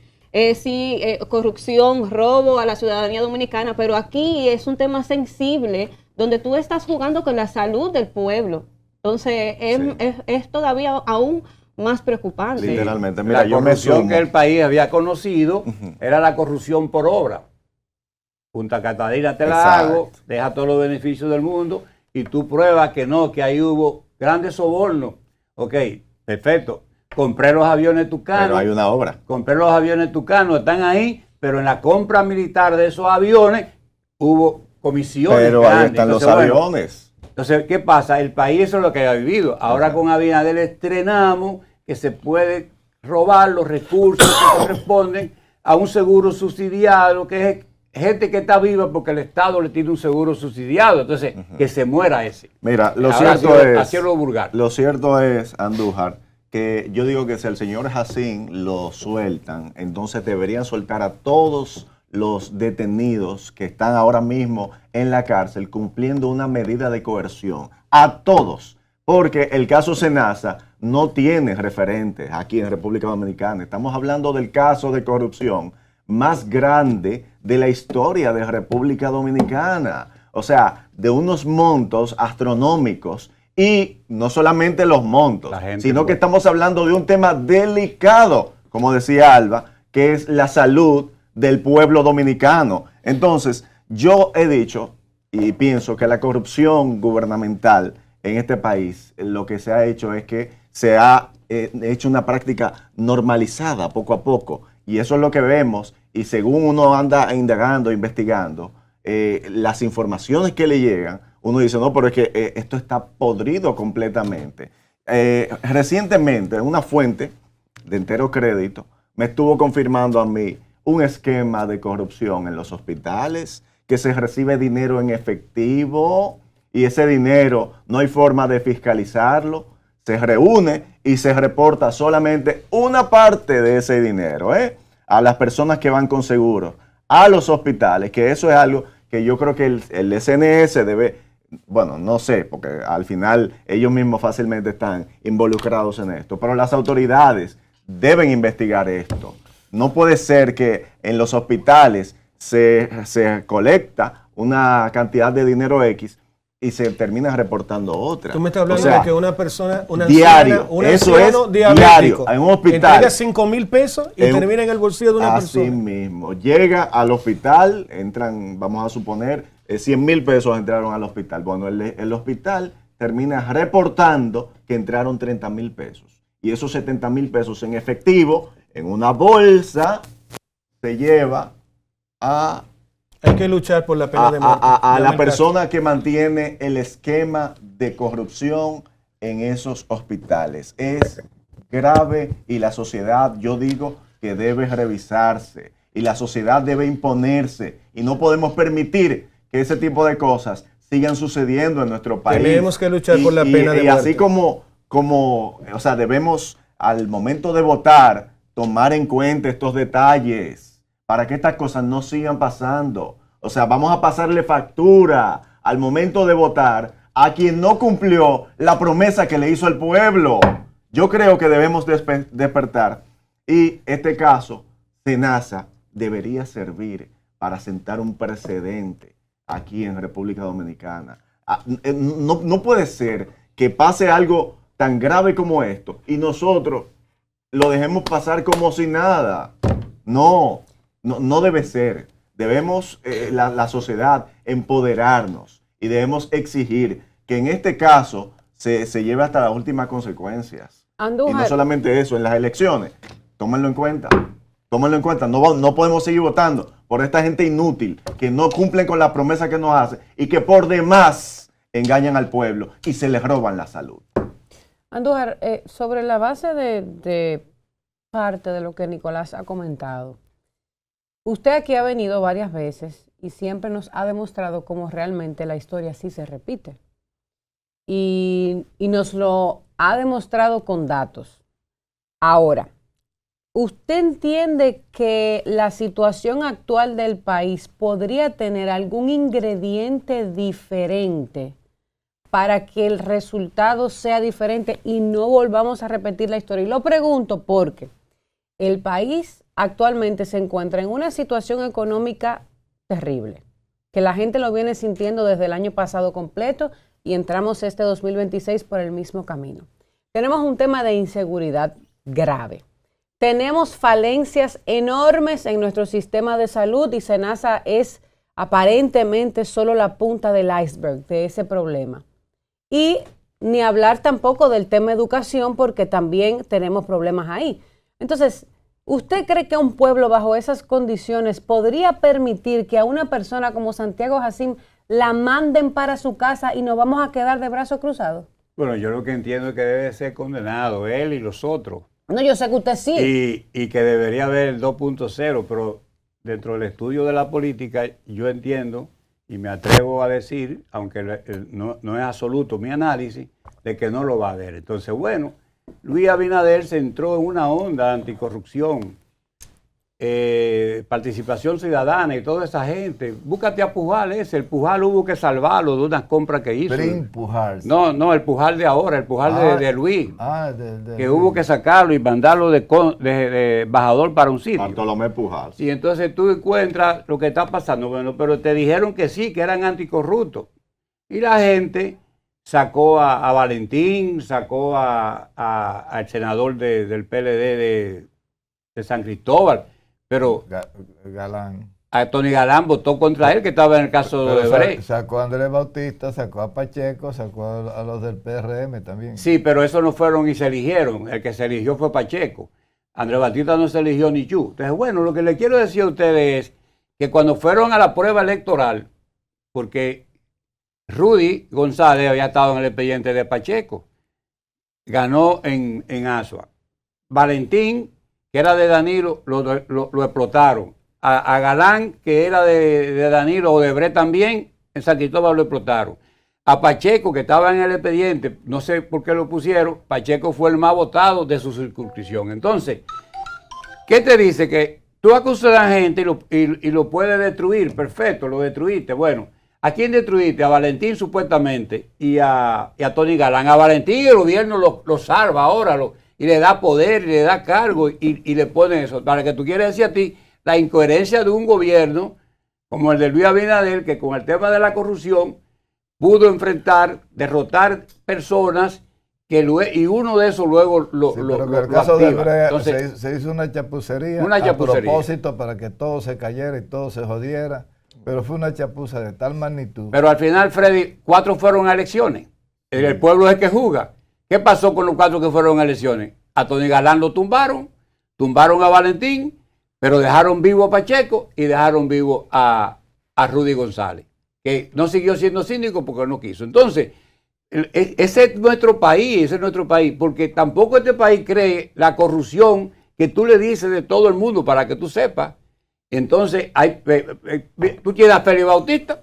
sí, corrupción, robo a la ciudadanía dominicana, pero aquí es un tema sensible donde tú estás jugando con la salud del pueblo. Entonces, es todavía aún más preocupante. Literalmente. Mira, La yo me corrupción sumo. que el país había conocido era la corrupción por obra. Punta Catalina te la Exacto. hago, deja todos los beneficios del mundo y tú pruebas que no, que ahí hubo grandes sobornos. Ok, perfecto. Compré los aviones Tucano. Pero hay una obra. Compré los aviones Tucano, están ahí, pero en la compra militar de esos aviones hubo comisiones Pero grandes. ahí están Entonces, los bueno, aviones. entonces, ¿qué pasa? El país eso es lo que ha vivido. Ahora con Abinader estrenamos que se puede robar los recursos que corresponden a un seguro subsidiado, que es gente que está viva porque el Estado le tiene un seguro subsidiado. Entonces, que se muera ese. Mira, lo Ahora cierto así lo vulgar. Lo cierto es, Andújar, que yo digo que si el señor Jacín lo sueltan, entonces deberían soltar a todos los detenidos que están ahora mismo en la cárcel cumpliendo una medida de coerción. A todos. Porque el caso Senasa no tiene referentes aquí en República Dominicana. Estamos hablando del caso de corrupción más grande de la historia de República Dominicana. O sea, de unos montos astronómicos. Y no solamente los montos, sino que estamos hablando de un tema delicado, como decía Alba, que es la salud del pueblo dominicano. Entonces, yo he dicho y pienso que la corrupción gubernamental en este país, lo que se ha hecho es que se ha hecho una práctica normalizada poco a poco. Y eso es lo que vemos. Y según uno anda indagando, investigando, las informaciones que le llegan, uno dice, no, pero es que esto está podrido completamente. Recientemente, una fuente de entero crédito me estuvo confirmando a mí un esquema de corrupción en los hospitales, que se recibe dinero en efectivo y ese dinero no hay forma de fiscalizarlo. Se reúne y se reporta solamente una parte de ese dinero, a las personas que van con seguros, a los hospitales, que eso es algo que yo creo que el SNS debe, bueno, no sé, porque al final ellos mismos fácilmente están involucrados en esto, pero las autoridades deben investigar esto. No puede ser que en los hospitales se colecta una cantidad de dinero X y se termina reportando otra. Tú me estás hablando de que una persona, diario, eso es diario, en un hospital. Entrega 5,000 pesos y termina en el bolsillo de una persona. Así mismo, llega al hospital, entran, vamos a suponer, 100,000 pesos entraron al hospital. Bueno, el hospital termina reportando que entraron 30,000 pesos. Y esos 70,000 pesos en efectivo, en una bolsa, se lleva a... Hay que luchar por la pena de muerte. A la persona que mantiene el esquema de corrupción en esos hospitales. Es grave y la sociedad, yo digo, que debe revisarse. Y la sociedad debe imponerse. Y no podemos permitir que ese tipo de cosas sigan sucediendo en nuestro país. Tenemos que luchar por la pena de muerte. Y así como, o sea, debemos al momento de votar tomar en cuenta estos detalles para que estas cosas no sigan pasando. O sea, vamos a pasarle factura al momento de votar a quien no cumplió la promesa que le hizo al pueblo. Yo creo que debemos despertar. Y este caso, SENASA, debería servir para sentar un precedente aquí en República Dominicana. No puede ser que pase algo tan grave como esto y nosotros lo dejemos pasar como si nada. No debe ser. Debemos, la sociedad, empoderarnos y debemos exigir que en este caso se lleve hasta las últimas consecuencias. Andújar. Y no solamente eso, en las elecciones, tómenlo en cuenta. Tómenlo en cuenta. No podemos seguir votando por esta gente inútil que no cumplen con la promesa que nos hace y que por demás engañan al pueblo y se les roban la salud. Andújar, sobre la base de parte de lo que Nicolás ha comentado, usted aquí ha venido varias veces y siempre nos ha demostrado cómo realmente la historia sí se repite. Y nos lo ha demostrado con datos. Ahora, ¿usted entiende que la situación actual del país podría tener algún ingrediente diferente para que el resultado sea diferente y no volvamos a repetir la historia? Y lo pregunto porque el país actualmente se encuentra en una situación económica terrible, que la gente lo viene sintiendo desde el año pasado completo y entramos este 2026 por el mismo camino. Tenemos un tema de inseguridad grave. Tenemos falencias enormes en nuestro sistema de salud y SENASA es aparentemente solo la punta del iceberg de ese problema. Y ni hablar tampoco del tema educación porque también tenemos problemas ahí. Entonces, ¿usted cree que un pueblo bajo esas condiciones podría permitir que a una persona como Santiago Jacín la manden para su casa y nos vamos a quedar de brazos cruzados? Bueno, yo lo que entiendo es que debe ser condenado él y los otros. No, yo sé que usted sí. Y que debería haber el 2.0, pero dentro del estudio de la política yo entiendo y me atrevo a decir, aunque no es absoluto mi análisis, de que no lo va a haber. Entonces, bueno, Luis Abinader se entró en una onda anticorrupción, participación ciudadana y toda esa gente. Búscate a Pujal el Pujal hubo que salvarlo de unas compras que hizo. Pujal. No, el Pujal de ahora, el Pujal de Luis. Que hubo que sacarlo y mandarlo de embajador para un sitio. Bartolomé Pujal. Y entonces tú encuentras lo que está pasando. Bueno, pero te dijeron que sí, que eran anticorruptos. Y la gente sacó a Valentín, sacó al senador del PLD de San Cristóbal. Pero Galán. A Tony Galán votó contra él, que estaba en el caso de Brecht. Sacó a Andrés Bautista, sacó a Pacheco, sacó a los del PRM también. Sí, pero esos no fueron y se eligieron. El que se eligió fue Pacheco. Andrés Bautista no se eligió ni Chu. Entonces, bueno, lo que le quiero decir a ustedes es que cuando fueron a la prueba electoral, porque Rudy González había estado en el expediente de Pacheco, ganó en Asua. Valentín, que era de Danilo, lo explotaron. A Galán, que era de Danilo o de Brecht también, en San Cristóbal lo explotaron. A Pacheco, que estaba en el expediente, no sé por qué lo pusieron, Pacheco fue el más votado de su circunscripción. Entonces, ¿qué te dice? Que tú acusas a la gente y lo puedes destruir. Perfecto, lo destruiste. Bueno, ¿a quién destruiste? A Valentín supuestamente y a Tony Galán. A Valentín el gobierno lo salva ahora, y le da poder, y le da cargo, y le pone eso. Para que tú quieras decir a ti, la incoherencia de un gobierno como el de Luis Abinader, que con el tema de la corrupción pudo derrotar personas, y uno de esos luego pero en el caso de Brecht se hizo una chapucería a propósito para que todo se cayera y todo se jodiera, pero fue una chapuza de tal magnitud. Pero al final, Freddy, 4 fueron a elecciones. El pueblo es el que juzga. ¿Qué pasó con los 4 que fueron a elecciones? A Tony Galán lo tumbaron a Valentín, pero dejaron vivo a Pacheco y dejaron vivo a Rudy González, que no siguió siendo síndico porque no quiso. Entonces, ese es nuestro país, porque tampoco este país cree la corrupción que tú le dices de todo el mundo para que tú sepas. Entonces, tú tienes a Félix Bautista,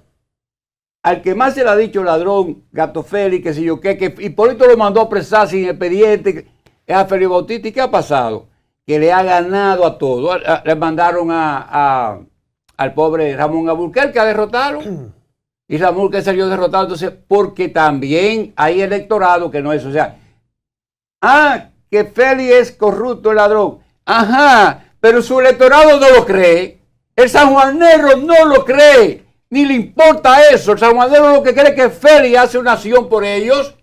al que más se le ha dicho ladrón, Gato Félix, que sé yo qué, que Hipólito lo mandó a apresar sin expediente, es a Félix Bautista. ¿Y qué ha pasado? Que le ha ganado a todo. Le mandaron al pobre Ramón Alburquerque a derrotarlo. Y Ramón que salió derrotado. Entonces, porque también hay electorado que no es. O sea, que Félix es corrupto, el ladrón. Ajá, pero su electorado no lo cree. El sanjuanero no lo cree. Ni le importa eso. El sanjuanero lo que cree es que Félix hace una acción por ellos.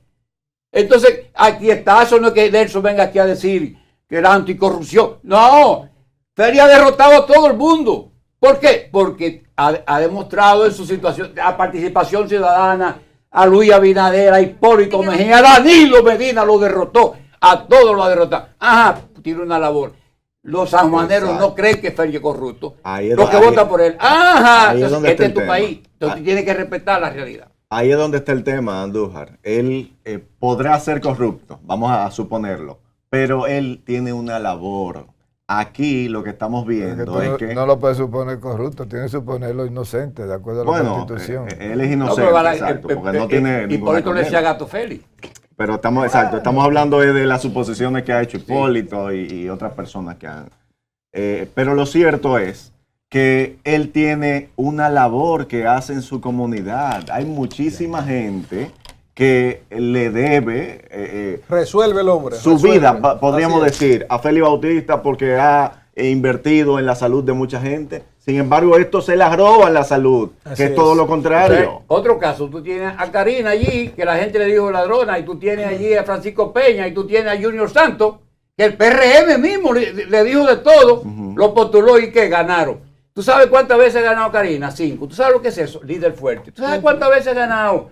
Entonces, aquí está. Eso no es que Nelson venga aquí a decir que era anticorrupción. No, Félix ha derrotado a todo el mundo. ¿Por qué? Porque ha demostrado en su situación, a participación ciudadana, a Luis Abinader, a Hipólito Mejía, a Danilo Medina lo derrotó, a todos lo ha derrotado. Ajá, tiene una labor. Los sanjuaneros no creen que Félix es corrupto. Los que votan por él. Ajá, entonces, este es tu país. Entonces tienes que respetar la realidad. Ahí es donde está el tema, Andújar. Él podrá ser corrupto, vamos a suponerlo, pero él tiene una labor. Aquí lo que estamos viendo es que... No lo puede suponer corrupto, tiene que suponerlo inocente, de acuerdo a la Constitución. Él es inocente, exacto, porque no tiene Hipólito le decía Gato Félix. Pero estamos hablando de las suposiciones que ha hecho Hipólito y otras personas que han... pero lo cierto es que él tiene una labor que hace en su comunidad. Hay muchísima gente que le debe resuelve el hombre. Su vida, podríamos decir, a Félix Bautista porque ha invertido en la salud de mucha gente. Sin embargo, esto se la roban la salud, que es todo lo contrario. Otro caso, tú tienes a Karina allí, que la gente le dijo ladrona, y tú tienes allí a Francisco Peña, y tú tienes a Junior Santos, que el PRM mismo le dijo de todo, lo postuló y que ganaron. ¿Tú sabes cuántas veces ha ganado Karina? 5. ¿Tú sabes lo que es eso? Líder fuerte. ¿Tú sabes cuántas veces ha ganado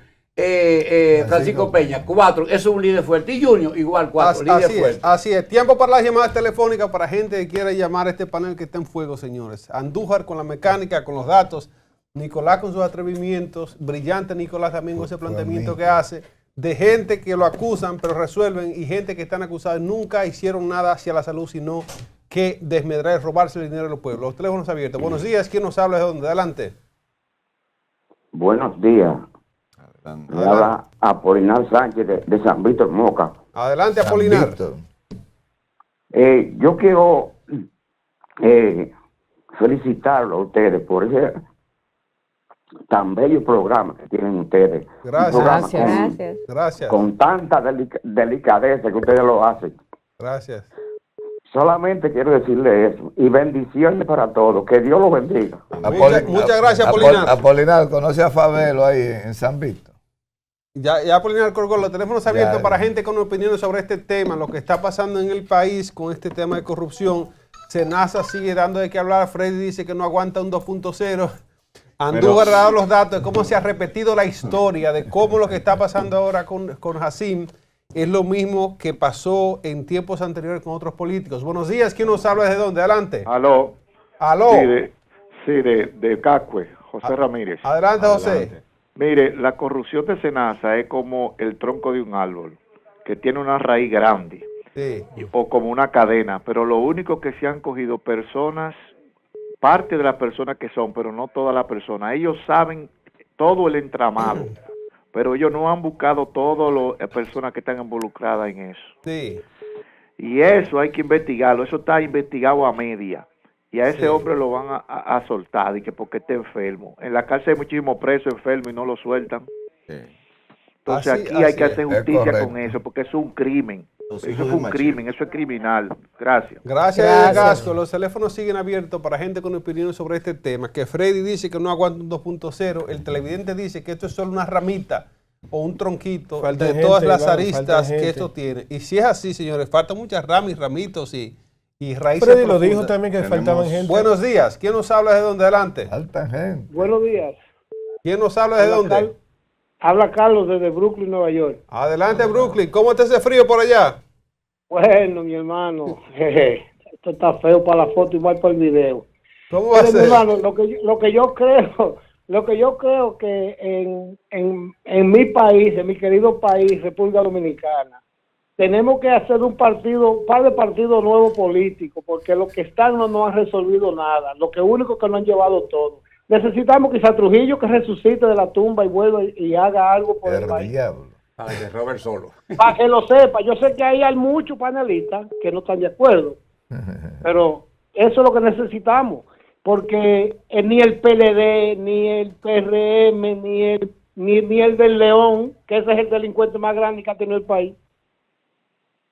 Francisco Peña? 4. Eso es un líder fuerte. Y Junior, igual 4. Líder fuerte. Así es. Tiempo para las llamadas telefónicas para gente que quiera llamar a este panel que está en fuego, señores. Andújar con la mecánica, con los datos. Nicolás con sus atrevimientos. Brillante Nicolás también con ese planteamiento que hace. De gente que lo acusan, pero resuelven. Y gente que están acusados nunca hicieron nada hacia la salud, sino que desmedrar, robarse el dinero de los pueblos. Los teléfonos abiertos. Buenos días. ¿Quién nos habla de dónde? Adelante. Buenos días. Me habla Apolinar Sánchez de San Víctor Moca. Adelante, Apolinar. Yo quiero felicitarlo a ustedes por ese tan bello programa que tienen ustedes. Gracias. Con tanta delicadeza que ustedes lo hacen. Gracias. Solamente quiero decirle eso. Y bendiciones para todos. Que Dios los bendiga. Muchas gracias, Apolinar. Apolinar, ¿conoce a Fabelo ahí en San Víctor? Ya Apolinar colgó los teléfonos abiertos para gente con opiniones sobre este tema, lo que está pasando en el país con este tema de corrupción. Senasa sigue dando de qué hablar. Freddy dice que no aguanta un 2.0. Andújar ha dado los datos de cómo se ha repetido la historia, de cómo lo que está pasando ahora con Hassim es lo mismo que pasó en tiempos anteriores con otros políticos. Buenos días, ¿quién nos habla desde dónde? Adelante. Aló. Sí, de Cacue, José Ramírez. Adelante, José. Mire, la corrupción de Senasa es como el tronco de un árbol, que tiene una raíz grande, o como una cadena, pero lo único que se han cogido personas, parte de las personas que son, pero no todas las personas. Ellos saben todo el entramado, pero ellos no han buscado todas las personas que están involucradas en eso. Sí. Y eso hay que investigarlo, eso está investigado a media. Y a ese hombre lo van a soltar, y que porque está enfermo. En la cárcel hay muchísimos presos enfermos y no lo sueltan. Entonces aquí hay que hacer justicia con eso, porque eso es un crimen. Eso es un crimen, eso es criminal. Gracias. Gracias, Gasco. Los teléfonos siguen abiertos para gente con opiniones sobre este tema. Que Freddy dice que no aguanta un 2.0. El televidente dice que esto es solo una ramita o un tronquito de todas las aristas que esto tiene. Y si es así, señores, faltan muchas ramas y ramitos y raíces. Freddy lo dijo también que faltaban gente. Buenos días. ¿Quién nos habla de dónde? Adelante. Falta gente. Buenos días. ¿Quién nos habla de dónde? Habla Carlos desde Brooklyn, Nueva York. Adelante, Brooklyn. ¿Cómo está ese frío por allá? Bueno, mi hermano, esto está feo para la foto, igual para el video. ¿Cómo va a ser? Mi hermano, lo que yo creo que en mi país, en mi querido país, República Dominicana, tenemos que hacer un par de partidos nuevos políticos, porque los que están no han resolvido nada. Lo que único que no han llevado todo. Necesitamos quizá Trujillo que resucite de la tumba y vuelva y haga algo por el país. Para que Robert solo. Para que lo sepa. Yo sé que ahí hay muchos panelistas que no están de acuerdo, pero eso es lo que necesitamos, porque ni el PLD, ni el PRM, ni el del León, que ese es el delincuente más grande que ha tenido el país,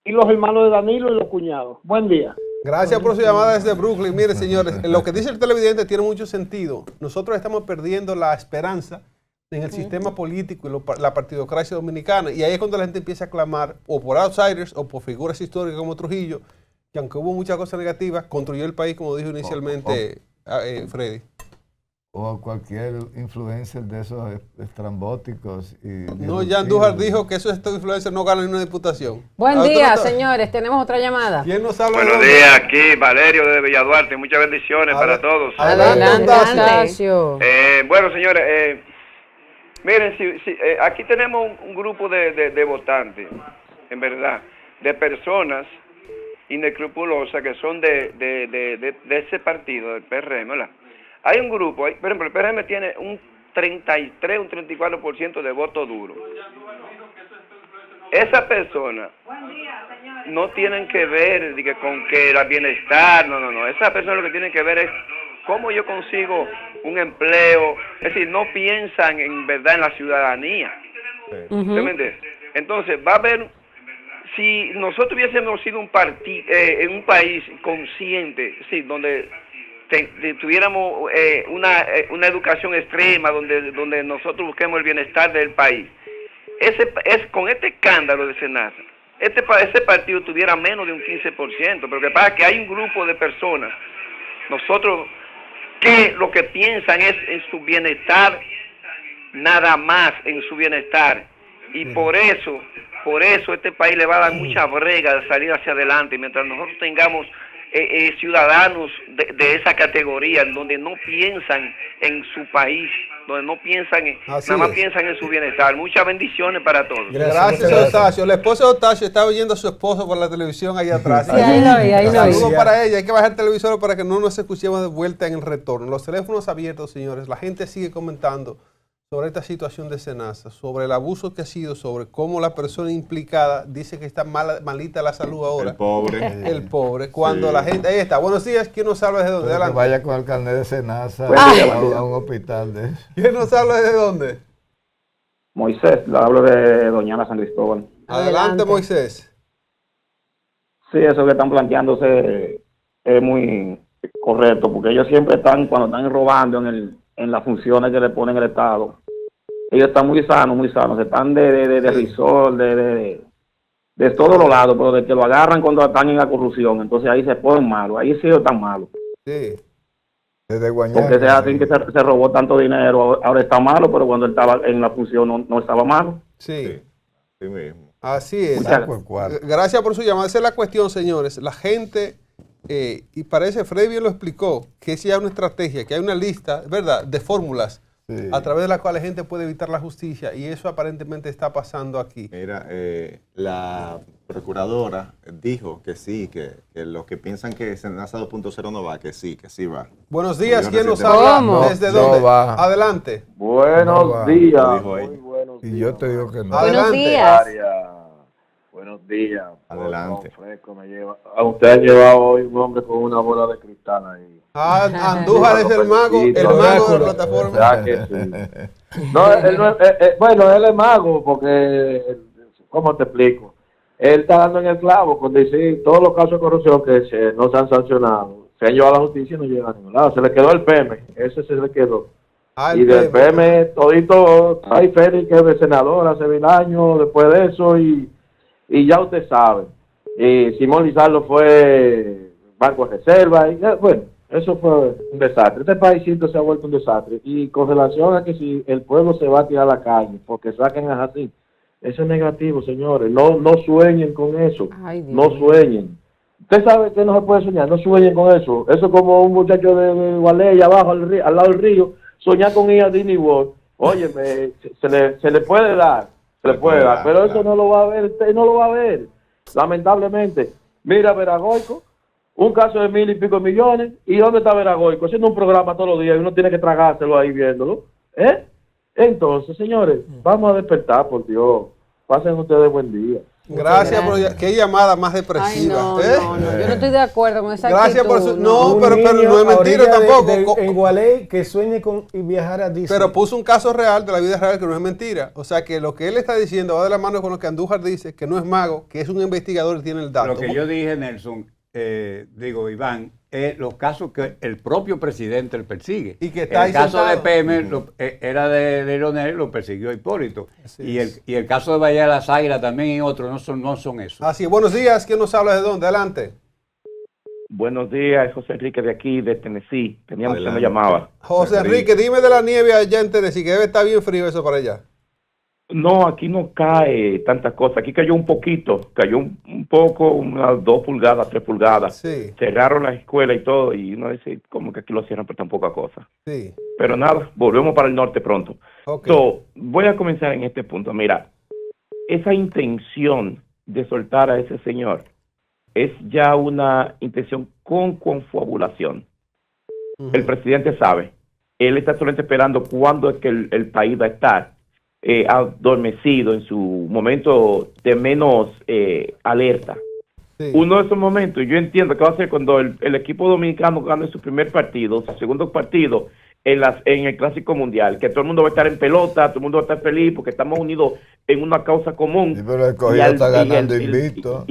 y los hermanos de Danilo y los cuñados. Buen día. Gracias por su llamada desde Brooklyn. Mire, señores, lo que dice el televidente tiene mucho sentido. Nosotros estamos perdiendo la esperanza en el sistema político y la partidocracia dominicana. Y ahí es cuando la gente empieza a clamar o por outsiders o por figuras históricas como Trujillo, que aunque hubo muchas cosas negativas, construyó el país, como dijo inicialmente Freddy. O cualquier influencer de esos estrambóticos. No, ya Andújar dijo que esos influencers no ganan ni una diputación. Buen día, señores. Tenemos otra llamada. ¿Quién nos habla? Buenos días, aquí Valerio de Villaduarte. Muchas bendiciones para todos. Adelante, Ignacio. Bueno, señores, Miren, aquí tenemos un grupo de votantes, en verdad, de personas inescrupulosas que son de ese partido, del PRM, ¿verdad? Hay un grupo, por ejemplo, el PRM tiene un 33, un 34% de voto duro. Esas personas no tienen que ver con que el bienestar, no. Esas personas lo que tienen que ver es cómo yo consigo un empleo. Es decir, no piensan en verdad en la ciudadanía. ¿Usted me entiende? Entonces, va a haber, si nosotros hubiésemos sido un país consciente, sí, donde tuviéramos una educación extrema, donde nosotros busquemos el bienestar del país, con este escándalo de Senasa, ese partido tuviera menos de un 15%, pero lo que pasa es que hay un grupo de personas, nosotros, que lo que piensan es en su bienestar, nada más en su bienestar, y por eso este país le va a dar mucha brega de salir hacia adelante, mientras nosotros tengamos ciudadanos de esa categoría, en donde no piensan en su país, donde no piensan nada más piensan en su bienestar. Muchas bendiciones para todos. Gracias, Octavio. La esposa de Octavio está oyendo a su esposo por la televisión ahí atrás. Sí, ahí lo vi. Saludos para ella. Hay que bajar el televisor para que no nos escuchemos de vuelta en el retorno. Los teléfonos abiertos, señores. La gente sigue comentando sobre esta situación de Senasa, sobre el abuso que ha sido, sobre cómo la persona implicada dice que está malita la salud ahora. El pobre. El pobre. Cuando la gente... Ahí está. Buenos días. ¿Quién nos habla desde dónde? Que Adelante. vaya con el carnet de Senasa a un hospital de eso. ¿Quién nos habla desde dónde? Moisés, le hablo de Doña Ana San Cristóbal. Adelante, Moisés. Sí, eso que están planteándose es muy correcto, porque ellos siempre están, cuando están robando en las funciones que le ponen el Estado, ellos están muy sanos, están de risol, de todos los lados, pero de que lo agarran cuando están en la corrupción, entonces ahí se ponen malos, ahí sí están malos. Sí. Desde Guañana. Porque se hacen que se robó tanto dinero, ahora está malo, pero cuando él estaba en la función no estaba malo. Sí. Sí mismo. Así es. Gracias. Gracias por su llamada. Esa es la cuestión, señores. La gente, y parece, Freddy bien lo explicó, que es ya una estrategia, que hay una lista, ¿verdad?, de fórmulas a través de la cual la gente puede evitar la justicia, y eso aparentemente está pasando aquí. Mira, la procuradora dijo que sí, que los que piensan que Senasa 2.0 no va, que sí va. Buenos días, Yo ¿quién nos recién- habla? ¿Cómo? ¿Desde No dónde? va. Adelante. Buenos No, días. lo dijo ella. Muy buenos días. Y yo te digo que no. Adelante. Buenos días. Buenos días. Adelante. Fresco me lleva. A usted ha llevado hoy un hombre con una bola de cristal ahí. Andújar es el mago de la plataforma. ¿Verdad que sí? No, él no bueno, él es mago porque, ¿cómo te explico? Él está dando en el clavo con decir todos los casos de corrupción que no se han sancionado, se han llevado a la justicia y no llegan a ningún lado. Se le quedó el PM, ese se le quedó. Y del PM todito hay Félix, que es senador hace 20 años después de eso, y ya usted sabe. Simón Lizardo fue Banco de Reserva, y bueno, eso fue un desastre. Este paísito se ha vuelto un desastre. Y con relación a que si el pueblo se va a tirar a la calle porque saquen a Jacín, eso es negativo, señores. No sueñen con eso. Ay, Dios No mío. sueñen. Usted sabe que no se puede soñar. No sueñen con eso. Eso es como un muchacho de Gualey allá abajo, al lado del río, soñar con ir a Disney World. Óyeme, se le puede dar. Se le puede dar. Pero eso no lo va a ver. Usted no lo va a ver. Lamentablemente. Mira, Veragoico. Un caso de 1,000 y pico millones. ¿Y dónde está Veragoico? Haciendo un programa todos los días y uno tiene que tragárselo ahí viéndolo. Entonces, señores, vamos a despertar, por Dios. Pasen ustedes buen día. Gracias por qué llamada más Ay, depresiva. no, yo no estoy de acuerdo con esa Gracias actitud. por su... No, Un pero niño no es a mentira orilla tampoco. en Gualey que sueñe con viajar a Disney. Pero puso un caso real de la vida real que no es mentira. O sea que lo que él está diciendo va de la mano con lo que Andújar dice, que no es mago, que es un investigador y tiene el dato. Lo que yo dije, Nelson, Iván, es los casos que el propio presidente le persigue. Y que está ahí el caso sentado. de PM era de Leonel, lo persiguió Hipólito. Y el caso de Bahía de las Águilas también y otros no son esos. Así, buenos días. ¿Quién nos habla de dónde? Adelante. Buenos días, José Enrique de aquí, de Tennessee. Teníamos que me Adelante. llamaba. José Enrique, dime de la nieve allá en Tennessee, que debe estar bien frío eso para allá. No, aquí no cae tantas cosas. Aquí cayó un poquito, cayó un poco, unas 2 pulgadas, 3 pulgadas. Sí. Cerraron la escuela y todo, y uno dice, como que aquí lo cierran por tan poca cosa. Sí. Pero nada, volvemos para el norte pronto. Okay. So, voy a comenzar en este punto. Mira, esa intención de soltar a ese señor es ya una intención con confabulación. El presidente sabe, él está solamente esperando cuándo es que el país va a estar adormecido en su momento de menos alerta. Sí. Uno de esos momentos, yo entiendo que va a ser cuando el equipo dominicano gane su primer partido, su segundo partido en el Clásico Mundial, que todo el mundo va a estar en pelota, todo el mundo va a estar feliz porque estamos unidos en una causa común. Sí, pero el escogido está ganando invicto.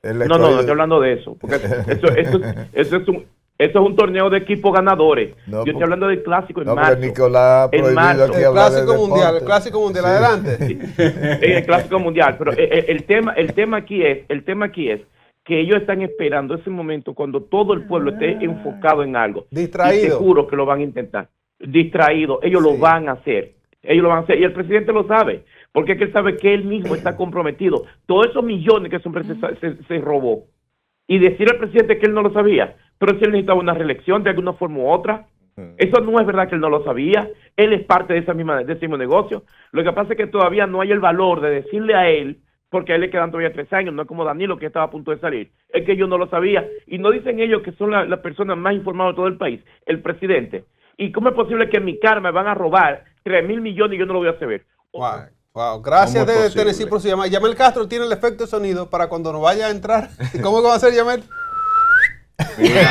No estoy hablando de eso, porque eso es un torneo de equipos ganadores. No, yo estoy hablando del Clásico en no, marzo. Nicolás ha prohibido aquí hablar de deporte. El Clásico Mundial, Sí. adelante. En el Clásico Mundial, pero el tema aquí es que ellos están esperando ese momento cuando todo el pueblo esté enfocado en algo. Distraído. Y seguro que lo van a intentar. Distraído, ellos lo van a hacer. Ellos lo van a hacer. Y el presidente lo sabe, porque es que él sabe que él mismo está comprometido. Todos esos millones que ese hombre se robó. Y decir al presidente que él no lo sabía, pero si él necesitaba una reelección de alguna forma u otra, eso no es verdad que él no lo sabía. Él es parte de ese mismo negocio. Lo que pasa es que todavía no hay el valor de decirle a él, porque a él le quedan todavía 3 años, no es como Danilo que estaba a punto de salir. Es que yo no lo sabía. Y no dicen ellos que son las personas más informadas de todo el país, el presidente. ¿Y cómo es posible que en mi cara me van a robar 3.000 millones y yo no lo voy a saber? Wow. Gracias de Tennessee por su llamada. Yamel Castro tiene el efecto de sonido para cuando nos vaya a entrar. ¿Cómo va a hacer, Yamel? Mira,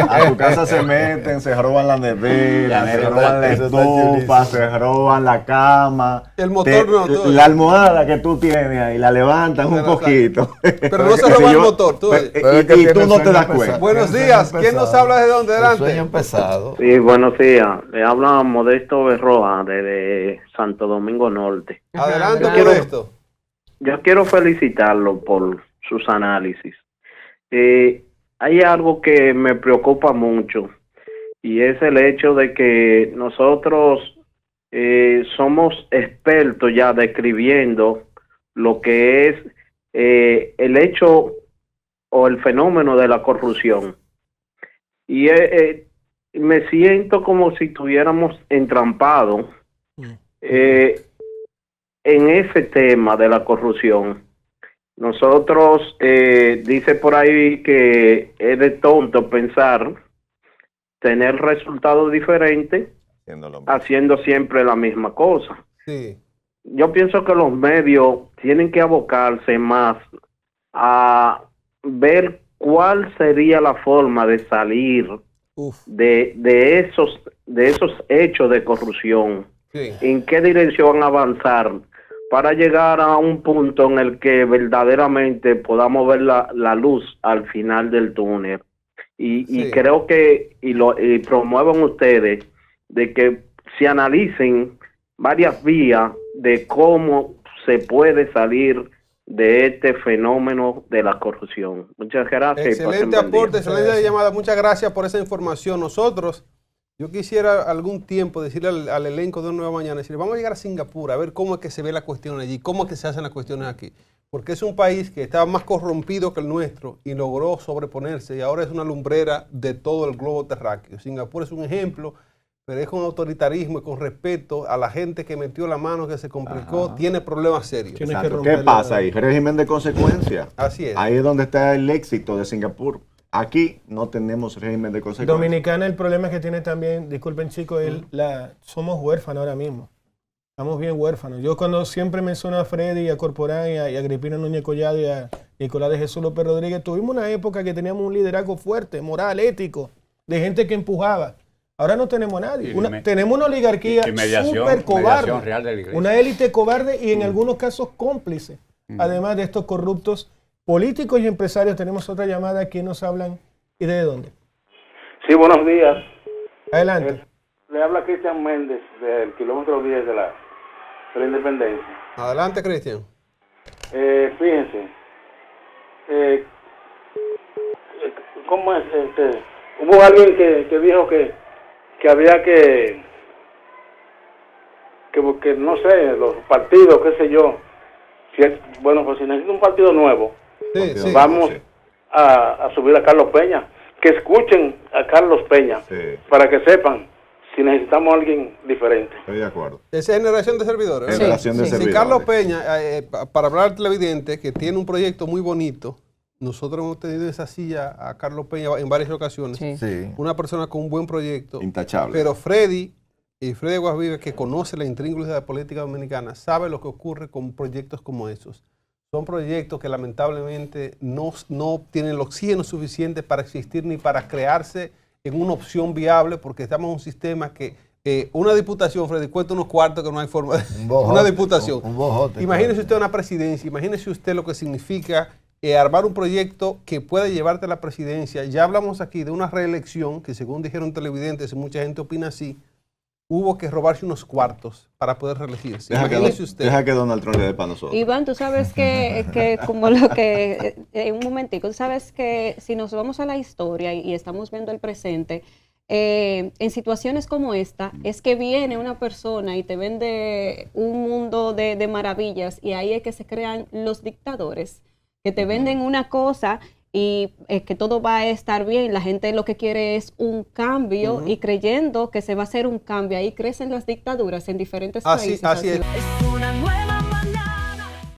a tu casa se meten, se roban la nevera, se roban la estufa, se roban la cama. El motor la almohada que tú tienes ahí, la levantan un poquito. Pero no se roba el motor, tú. Y tú no te das cuenta. Buenos días, ¿quién nos habla de dónde? Adelante. Sueño empezado. Sí, buenos días. Le habla Modesto Berroa de Santo Domingo Norte. Adelante, Modesto. Yo quiero felicitarlo por sus análisis. Hay algo que me preocupa mucho y es el hecho de que nosotros somos expertos ya describiendo lo que es el hecho o el fenómeno de la corrupción. Y me siento como si estuviéramos entrampados en ese tema de la corrupción. Nosotros, dice por ahí que es de tonto pensar tener resultados diferentes haciendo siempre la misma cosa. Sí. Yo pienso que los medios tienen que abocarse más a ver cuál sería la forma de salir de esos hechos de corrupción. Sí. En qué dirección avanzar para llegar a un punto en el que verdaderamente podamos ver la luz al final del túnel. Y creo que, y promuevan ustedes, de que se analicen varias vías de cómo se puede salir de este fenómeno de la corrupción. Muchas gracias. Excelente aporte, excelente llamada. Muchas gracias por esa información. Yo quisiera algún tiempo decirle al elenco de Nueva Mañana, decirle, vamos a llegar a Singapur a ver cómo es que se ve la cuestión allí, cómo es que se hacen las cuestiones aquí. Porque es un país que estaba más corrompido que el nuestro y logró sobreponerse y ahora es una lumbrera de todo el globo terráqueo. Singapur es un ejemplo, pero es con autoritarismo y con respeto a la gente que metió la mano, que se complicó, tiene problemas serios. ¿Qué pasa ahí? Régimen de consecuencia. Así es. Ahí es donde está el éxito de Singapur. Aquí no tenemos régimen de consecuencia. Dominicana, el problema que tiene también, disculpen chicos, somos huérfanos ahora mismo. Estamos bien huérfanos. Yo cuando siempre menciono a Freddy, a Corporán, y a Agripina Núñez Collado y a Nicolás de Jesús López Rodríguez, tuvimos una época que teníamos un liderazgo fuerte, moral, ético, de gente que empujaba. Ahora no tenemos a nadie. Tenemos una oligarquía súper cobarde, una élite cobarde y en algunos casos cómplice. Además de estos corruptos políticos y empresarios. Tenemos otra llamada. ¿Quién nos hablan y de dónde? Sí, buenos días. Adelante. Le habla Cristian Méndez del kilómetro 10 de la Independencia. Adelante, Cristian. Fíjense, ¿cómo es? Hubo alguien que dijo que había que que no sé, los partidos, qué sé yo, bueno, pues si necesita un partido nuevo, vamos a subir a Carlos Peña, que escuchen a Carlos Peña, para que sepan si necesitamos a alguien diferente. Estoy de acuerdo. Esa es generación de servidores. Generación de servidores. Si Carlos Peña, para hablar al televidente, que tiene un proyecto muy bonito, nosotros hemos tenido en esa silla a Carlos Peña en varias ocasiones. Una persona con un buen proyecto. Intachable. Pero Freddy Guasvive, que conoce la intríngulis de la política dominicana, sabe lo que ocurre con proyectos como esos. Son proyectos que lamentablemente no tienen el oxígeno suficiente para existir ni para crearse en una opción viable, porque estamos en un sistema que una diputación, Freddy, cuesta unos cuartos que no hay forma de... una diputación. Un bojote, imagínese usted una presidencia, imagínese usted lo que significa armar un proyecto que pueda llevarte a la presidencia. Ya hablamos aquí de una reelección que, según dijeron televidentes, mucha gente opina así, hubo que robarse unos cuartos para poder reelegirse. Deja que Donald Trump le dé para nosotros. Iván, tú sabes que como lo que, en un momentico, tú sabes que si nos vamos a la historia y estamos viendo el presente, en situaciones como esta, es que viene una persona y te vende un mundo de maravillas, y ahí es que se crean los dictadores, que te venden una cosa y que todo va a estar bien. La gente lo que quiere es un cambio, y creyendo que se va a hacer un cambio, ahí crecen las dictaduras en diferentes países. Así es. Es una